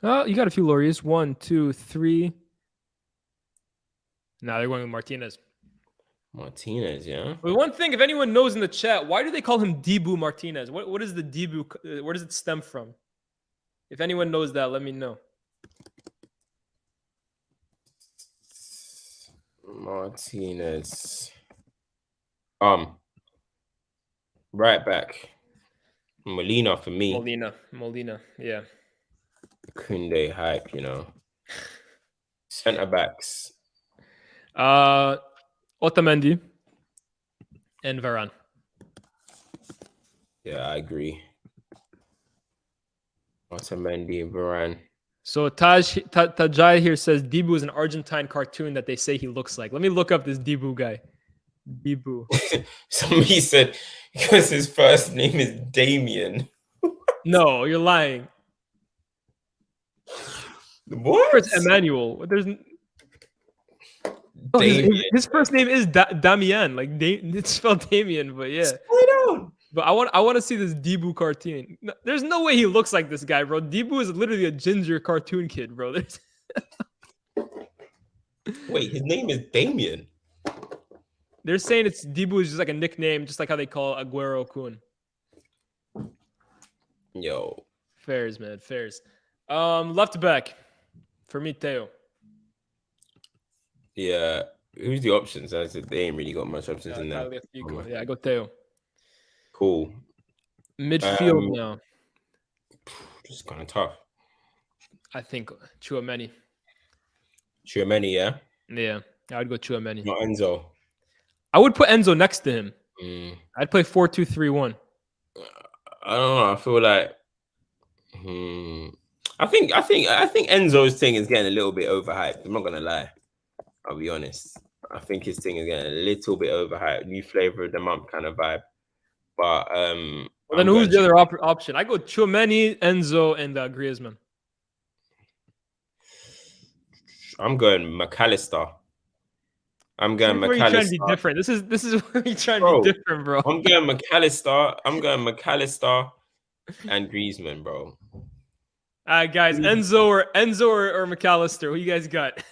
Oh, you got a few Lloris. 1, 2, 3. Now they're going with Martinez. Martinez, yeah. But one thing, if anyone knows in the chat, why do they call him Dibu Martinez? What is the Dibu? Where does it stem from? If anyone knows that, let me know. Martinez. Right back. Molina for me. Molina, yeah. Kunde hype, Centre backs. Otamendi and Varan. Yeah, I agree. Otamendi and Varan. So Tajai here says Dibu is an Argentine cartoon that they say he looks like. Let me look up this Dibu guy. Dibu. Somebody said because his first name is Damien. No, you're lying. What? It's Emmanuel. There's his first name is Damian. Like it's spelled Damien, but yeah. But I want to see this Dibu cartoon. No, there's no way he looks like this guy, bro. Dibu is literally a ginger cartoon kid, bro. Wait, his name is Damien. They're saying it's Dibu is just like a nickname, just like how they call Aguero Kun. Yo. Fairs, man. Fairs. Left back. For me, Theo. Yeah. Who's the options? I said they ain't really got much options in there. Yeah, I go Theo. Cool. Midfield now. Just kind of tough. I think Tchouaméni. Tchouaméni, yeah? Yeah, I would go Tchouaméni. Not Enzo. I would put Enzo next to him. I'd play 4-2-3-1. I don't know. I feel like I think Enzo's thing is getting a little bit overhyped. I'm not gonna lie. I'll be honest. I think his thing is getting a little bit overhyped. New flavor of the month kind of vibe. But well, then who's the other option? I go Tchouaméni, Enzo, and Griezmann. I'm going McAllister. I'm going McAllister. You're trying to be different. This is where you're trying to be different, bro. I'm going McAllister. And Griezmann, bro. All right, guys. Enzo or McAllister. Who you guys got?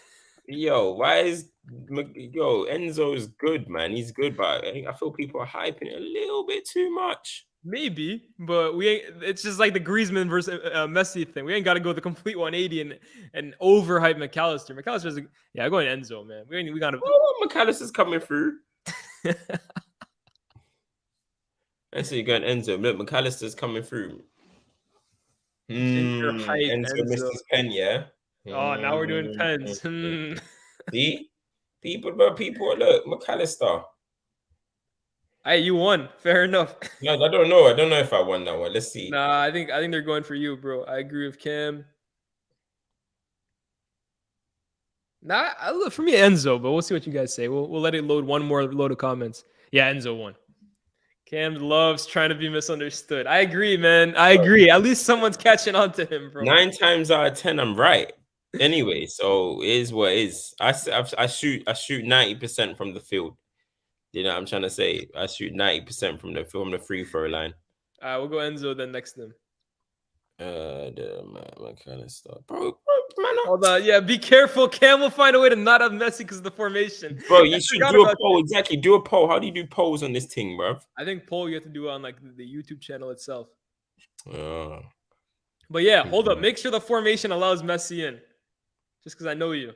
Yo, Enzo is good, man. He's good, but I feel people are hyping it a little bit too much. Maybe, but it's just like the Griezmann versus Messi thing. We ain't got to go the complete 180 and overhype McAllister. McAllister's I'm going Enzo, man. We got to. Oh, McAllister's coming through. I see you're going Enzo. Look, McAllister's coming through. Enzo missed his pen, yeah. Oh, now we're doing pens. See, people. Look, McAllister. Hey, you won. Fair enough. No, I don't know. I don't know if I won that one. Let's see. Nah, I think they're going for you, bro. I agree with Cam. Nah, for me, Enzo, but we'll see what you guys say. We'll let it load one more load of comments. Yeah, Enzo won. Cam loves trying to be misunderstood. I agree, man. I agree. At least someone's catching on to him, bro. 9 times out of 10, I'm right. Anyway, so it is what it is. I shoot 90% from the field. You know what I'm trying to say? I shoot 90% from the free throw line. We'll go Enzo then next to him. My kind of stuff, bro. Man, hold on, yeah. Be careful. Cam will find a way to not have Messi because of the formation. Bro, you should do a poll. Exactly, do a poll. How do you do polls on this thing, bro? I think poll you have to do it on like the YouTube channel itself. But yeah, hold up. Make sure the formation allows Messi in. Just because I know you.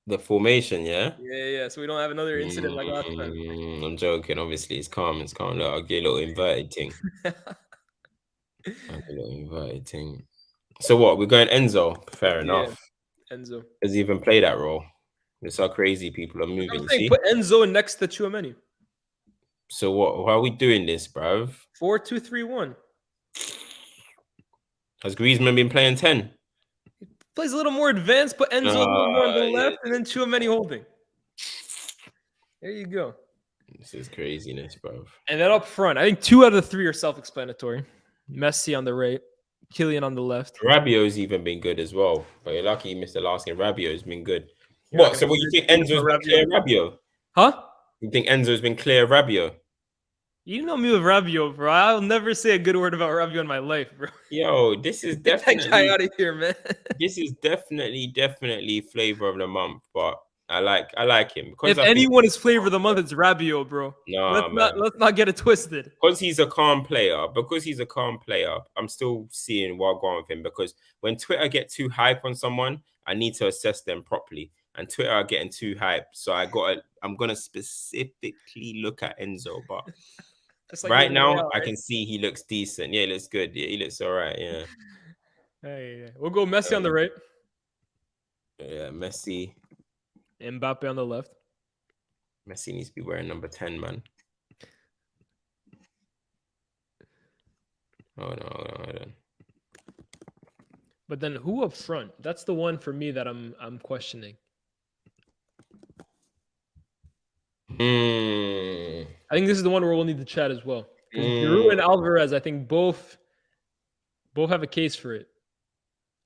The formation, yeah? Yeah. So we don't have another incident like last time. I'm joking. Obviously, it's calm. Look, I'll get a little inverted thing. So what? We're going Enzo. Fair enough. Enzo. Does he even play that role? That's how crazy people are moving. Put Enzo next to Tchouaméni. So what? How are we doing this, bruv? 4-2-3-1. Has Griezmann been playing 10? plays a little more advanced, put Enzo a little more on the left, and then Tchouaméni holding. There you go. This is craziness, bro. And then up front, I think 2 out of the 3 are self-explanatory. Messi on the right, Kylian on the left. Rabiot's even been good as well, but you're lucky you missed the last game. Rabiot's been good. You're What? So what you think Enzo's been clear Rabiot? Huh? You think Enzo's been clear Rabiot? You know me with Rabiot, bro. I'll never say a good word about Rabiot in my life, bro. Yo, this is Get definitely that guy out of here, man. This is definitely flavor of the month, but I like him because If anyone is flavor of the month, it's Rabiot, bro. Nah, Let's not get it twisted. Because he's a calm player. I'm still seeing what going with him. Because when Twitter get too hype on someone, I need to assess them properly. And Twitter are getting too hype, so I'm gonna specifically look at Enzo, but. Like right now, right? I can see he looks decent. Yeah, he looks good. Yeah, he looks all right. Yeah. Hey, we'll go Messi on the right. Yeah, Messi. Mbappe on the left. Messi needs to be wearing number 10, man. Hold on. But then who up front? That's the one for me that I'm questioning. I think this is the one where we'll need to chat as well. Because Giroud and Alvarez, I think both have a case for it.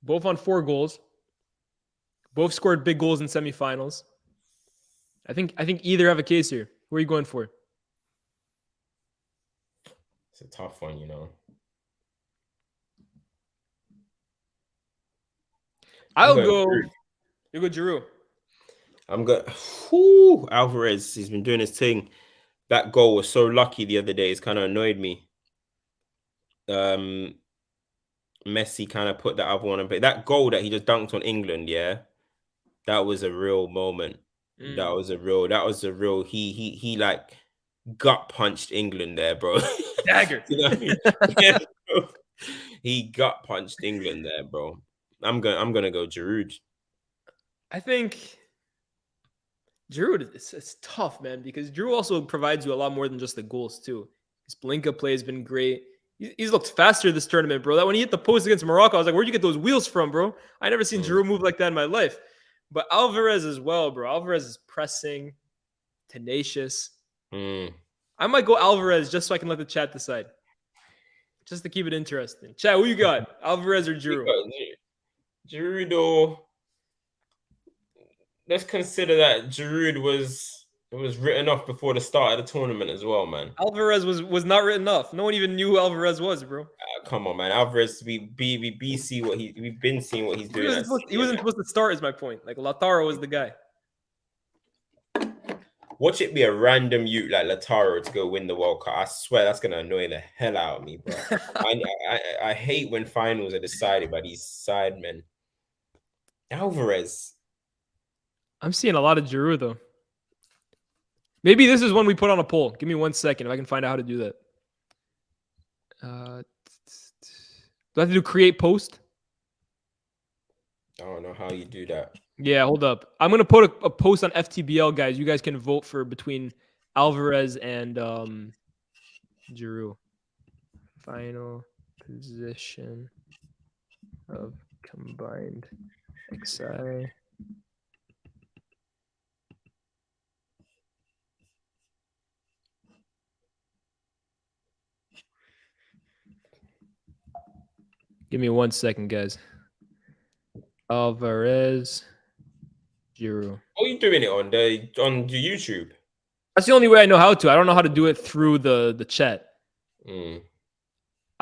Both on 4 goals. Both scored big goals in semifinals. I think either have a case here. Who are you going for? It's a tough one, you know. You go Giroud. I'm good. Alvarez, he's been doing his thing. That goal was so lucky the other day. It's kind of annoyed me. Messi kind of put that other one in play. That goal that he just dunked on England, yeah, that was a real moment. That was a real. He like gut punched England there, bro. Dagger. You know what I mean? Yeah, bro. He gut punched England there, bro. I'm gonna go Giroud. I think Giroud, it's tough, man, because Giroud also provides you a lot more than just the goals too. His Blinka play has been great. He's looked faster this tournament, bro. That when he hit the post against Morocco, I was like, where'd you get those wheels from, bro? I never seen Giroud move like that in my life. But Alvarez as well, bro. Alvarez is pressing, tenacious. I might go Alvarez just so I can let the chat decide. Just to keep it interesting. Chat, who you got? Alvarez or Giroud? Giroud or... Let's consider that Giroud was written off before the start of the tournament as well, man. Alvarez was not written off. No one even knew who Alvarez was, bro. Come on, man. Alvarez, we've been seeing what he's doing. He wasn't supposed to start, is my point. Like Lautaro was the guy. Watch it be a random youth like Lautaro to go win the World Cup. I swear that's gonna annoy the hell out of me, bro. I hate when finals are decided by these sidemen. Alvarez. I'm seeing a lot of Giroud though. Maybe this is one we put on a poll. Give me 1 second if I can find out how to do that. Do I have to do create post? I don't know how you do that. Yeah, hold up. I'm gonna put a post on FTBL, guys. You guys can vote for between Alvarez and Giroud. Final position of combined XI. Give me 1 second, guys. Alvarez, Giroud. What are you doing it on the YouTube? That's the only way I know how to. I don't know how to do it through the chat. I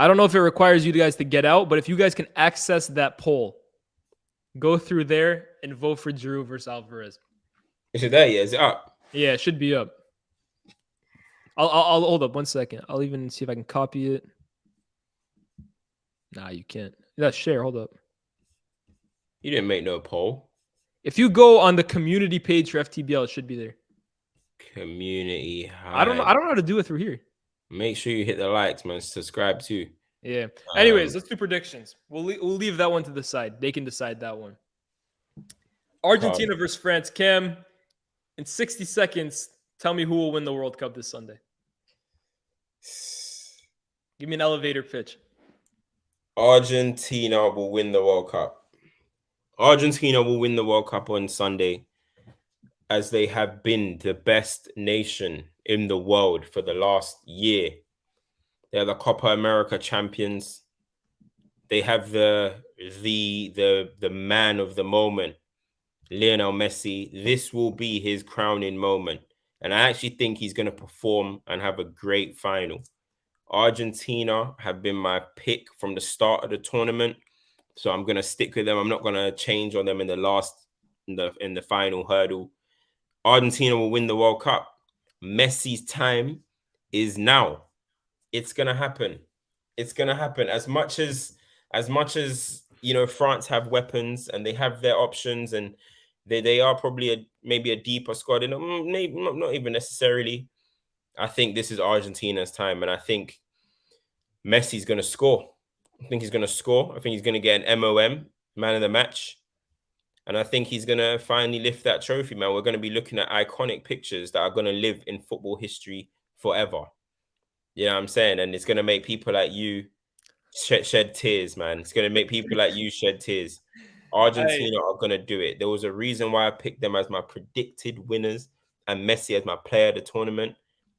don't know if it requires you guys to get out, but if you guys can access that poll, go through there and vote for Giroud versus Alvarez. Is it there? Yeah, is it up? Yeah, it should be up. I'll hold up 1 second. I'll even see if I can copy it. Nah, you can't. That's share. Hold up. You didn't make no poll. If you go on the community page for FTBL, it should be there. Community. I don't know how to do it through here. Make sure you hit the likes, man. Subscribe too. Yeah. Anyways, let's do predictions. We'll leave that one to the side. They can decide that one. Argentina versus France. Cam, in 60 seconds, tell me who will win the World Cup this Sunday. Give me an elevator pitch. Argentina will win the World Cup. Argentina will win the World Cup on Sunday, as they have been the best nation in the world for the last year. They're the Copa America champions. They have the man of the moment, Lionel Messi. This will be his crowning moment. And I actually think he's going to perform and have a great final. Argentina have been my pick from the start of the tournament. So I'm going to stick with them. I'm not going to change on them in the final hurdle. Argentina will win the World Cup. Messi's time is now. It's going to happen. It's going to happen. As much as France have weapons and they have their options, and they are probably maybe a deeper squad, and maybe not even necessarily. I think this is Argentina's time, and I think Messi's going to score. I think he's going to score. I think he's going to get an MOM, man of the match. And I think he's going to finally lift that trophy, man. We're going to be looking at iconic pictures that are going to live in football history forever. You know what I'm saying? And it's going to make people like you shed tears, man. It's going to make people like you shed tears. Argentina are going to do it. There was a reason why I picked them as my predicted winners and Messi as my player of the tournament.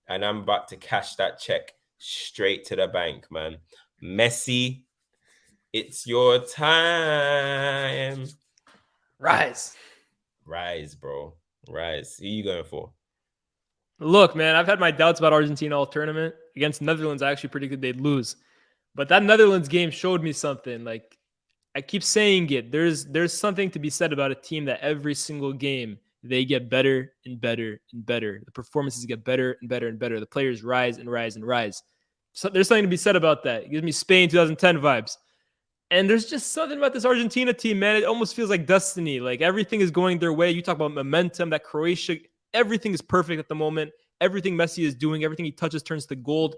And I'm about to cash that check straight to the bank, man. Messi, it's your time. Rise, bro. Rise. Who are you going for? Look, man, I've had my doubts about Argentina all tournament. Against Netherlands, I actually predicted they'd lose. But that Netherlands game showed me something. Like, I keep saying it. There's something to be said about a team that every single game they get better and better and better. The performances get better and better and better. The players rise and rise and rise. So there's something to be said about that. It gives me Spain 2010 vibes. And there's just something about this Argentina team, man. It almost feels like destiny. Like everything is going their way. You talk about momentum, that Croatia, everything is perfect at the moment. Everything Messi is doing, everything he touches turns to gold.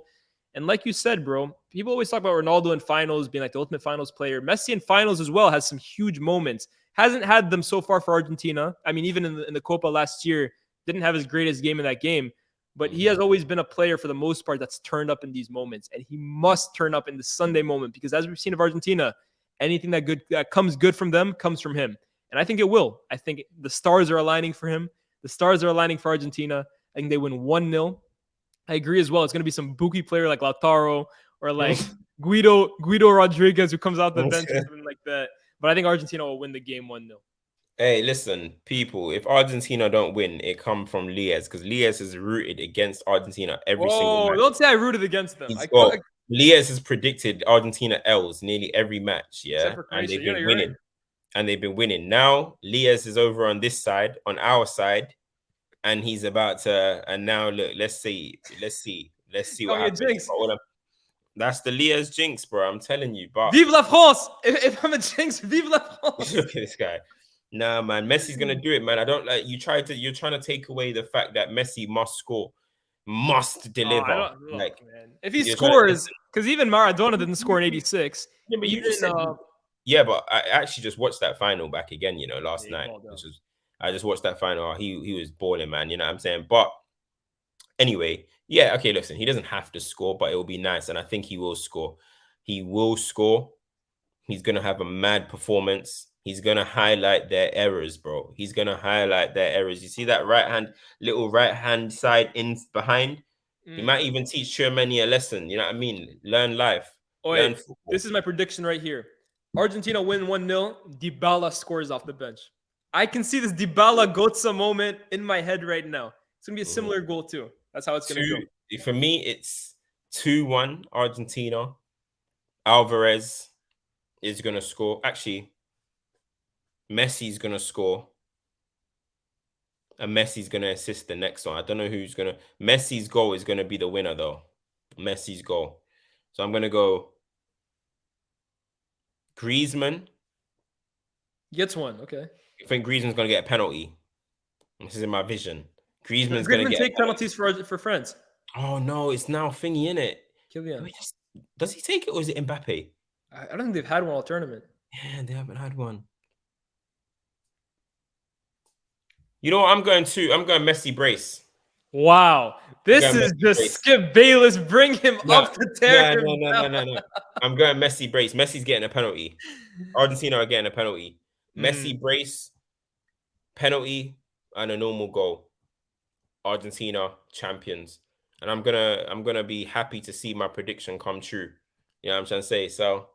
And like you said, bro, people always talk about Ronaldo in finals being like the ultimate finals player. Messi in finals as well has some huge moments. Hasn't had them so far for Argentina. I mean, even in the Copa last year, didn't have his greatest game in that game. But he has always been a player for the most part that's turned up in these moments. And he must turn up in the Sunday moment because as we've seen of Argentina, anything that comes good from them comes from him. And I think it will. I think the stars are aligning for him. The stars are aligning for Argentina. I think they win 1-0. I agree as well. It's going to be some bookie player like Lautaro or like Guido Rodriguez who comes out the bench or something like that. But I think Argentina will win the game 1-0. Hey, listen, people, if Argentina don't win, it come from Lies because Lies is rooted against Argentina every single match. Don't say I rooted against them. Lies has predicted Argentina L's nearly every match, yeah? And they've been winning. Right. And they've been winning. Now, Lies is over on this side, on our side, and he's about to, and now look, let's see what happens. That's the Lias jinx, bro. I'm telling you. But Vive la France! If I'm a jinx, vive la France! Look at this guy. Nah, man, Messi's gonna do it, man. I don't like you're trying to take away the fact that Messi must score, must deliver. Man. If he scores, because even Maradona didn't score in '86. Yeah, but you just said, yeah, but I actually just watched that final back again, last night. I just watched that final. He was balling, man. You know what I'm saying? But anyway, yeah, okay, listen, he doesn't have to score, but it will be nice, and I think he will score. He will score. He's gonna have a mad performance. He's going to highlight their errors, bro. He's going to highlight their errors. You see that little right-hand side in behind? He might even teach Tchouaméni a lesson. You know what I mean? Learn life. Learn football. This is my prediction right here. Argentina win 1-0. Dybala scores off the bench. I can see this Dybala Götze moment in my head right now. It's going to be a similar goal too. That's how it's going to go. For me, it's 2-1 Argentina. Alvarez is going to score. Actually, Messi's going to score. And Messi's going to assist the next one. I don't know who's going to... Messi's goal is going to be the winner, though. Messi's goal. So I'm going to go... Griezmann. Gets one, okay. I think Griezmann's going to get a penalty. This is in my vision. Griezmann's going to get... take penalties for France. Oh, no. It's now thingy, innit? Kylian. Does he take it or is it Mbappe? I don't think they've had one all tournament. Yeah, they haven't had one. You know what? I'm going Messi brace. Wow. This is just brace. Skip Bayless. Bring him up to tear. No. I'm going Messi brace. Messi's getting a penalty. Argentina are getting a penalty. Messi brace, penalty, and a normal goal. Argentina champions. And I'm gonna be happy to see my prediction come true. You know what I'm trying to say? So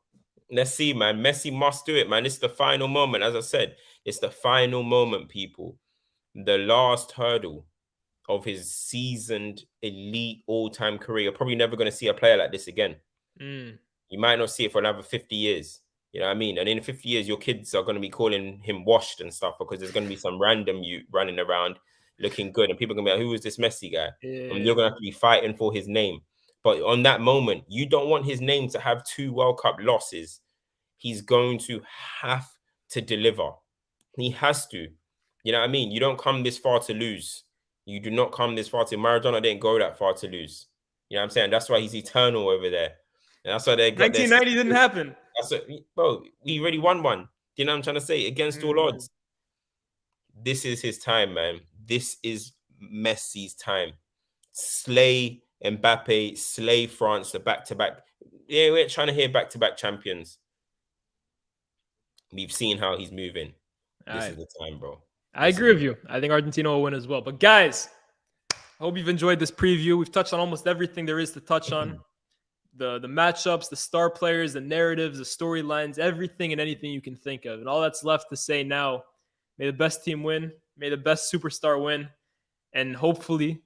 let's see, man. Messi must do it, man. It's the final moment. As I said, it's the final moment, people. The last hurdle of his seasoned elite all-time career. You're probably never going to see a player like this again. You might not see it for another 50 years. You know what I mean? And in 50 years, your kids are going to be calling him washed and stuff because there's going to be some random you running around looking good. And people are going to be like, who is this Messi guy? Yeah. And you're going to have to be fighting for his name. But on that moment, you don't want his name to have 2 World Cup losses. He's going to have to deliver. He has to. You know what I mean? You don't come this far to lose. You do not come this far to. Maradona didn't go that far to lose. You know what I'm saying? That's why he's eternal over there. And that's why they got 1990 didn't happen. That's what, bro, we already won one. Do you know what I'm trying to say? Against all odds. This is his time, man. This is Messi's time. Slay Mbappe, slay France, the back-to-back. Yeah, we're trying to hear back-to-back champions. We've seen how he's moving. This is the time, bro. I agree with you. I think Argentina will win as well. But guys, I hope you've enjoyed this preview. We've touched on almost everything there is to touch on. The matchups, the star players, the narratives, the storylines, everything and anything you can think of. And all that's left to say now, may the best team win. May the best superstar win. And hopefully,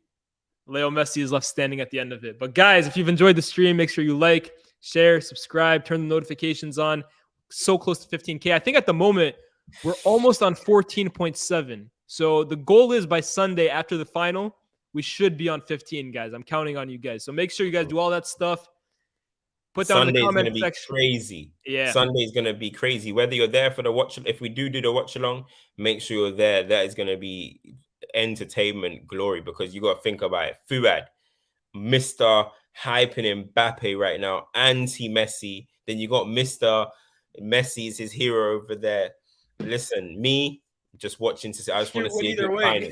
Leo Messi is left standing at the end of it. But guys, if you've enjoyed the stream, make sure you like, share, subscribe, turn the notifications on. So close to 15K. I think at the moment, we're almost on 14.7. So the goal is by Sunday after the final, we should be on 15, guys. I'm counting on you guys. So make sure you guys do all that stuff. Put down in the comment section. Crazy. Yeah. Sunday's going to be crazy. Whether you're there for the watch, if we do the watch along, make sure you're there. That is going to be entertainment glory because you got to think about it. Fuad, Mr. hyping Mbappe right now, anti-Messi. Then you got Mr. Messi is his hero over there. Listen, me just watching to see. I just want to see a good final.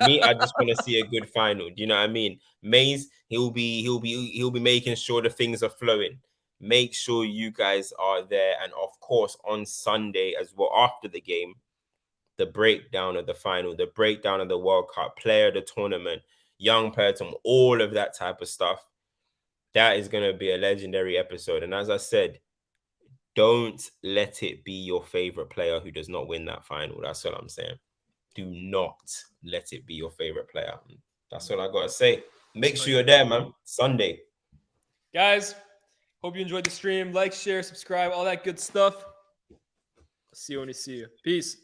Me, I just want to see a good final. Do you know what I mean? Maze, he'll be making sure the things are flowing. Make sure you guys are there, and of course on Sunday as well after the game, the breakdown of the final, the breakdown of the World Cup, player of the tournament, young person, all of that type of stuff. That is going to be a legendary episode. And as I said, don't let it be your favorite player who does not win that final. That's what I'm saying. Do not let it be your favorite player. That's all I got to say. Make sure you're there, man. Sunday. Guys, hope you enjoyed the stream. Like, share, subscribe, all that good stuff. See you when we see you. Peace.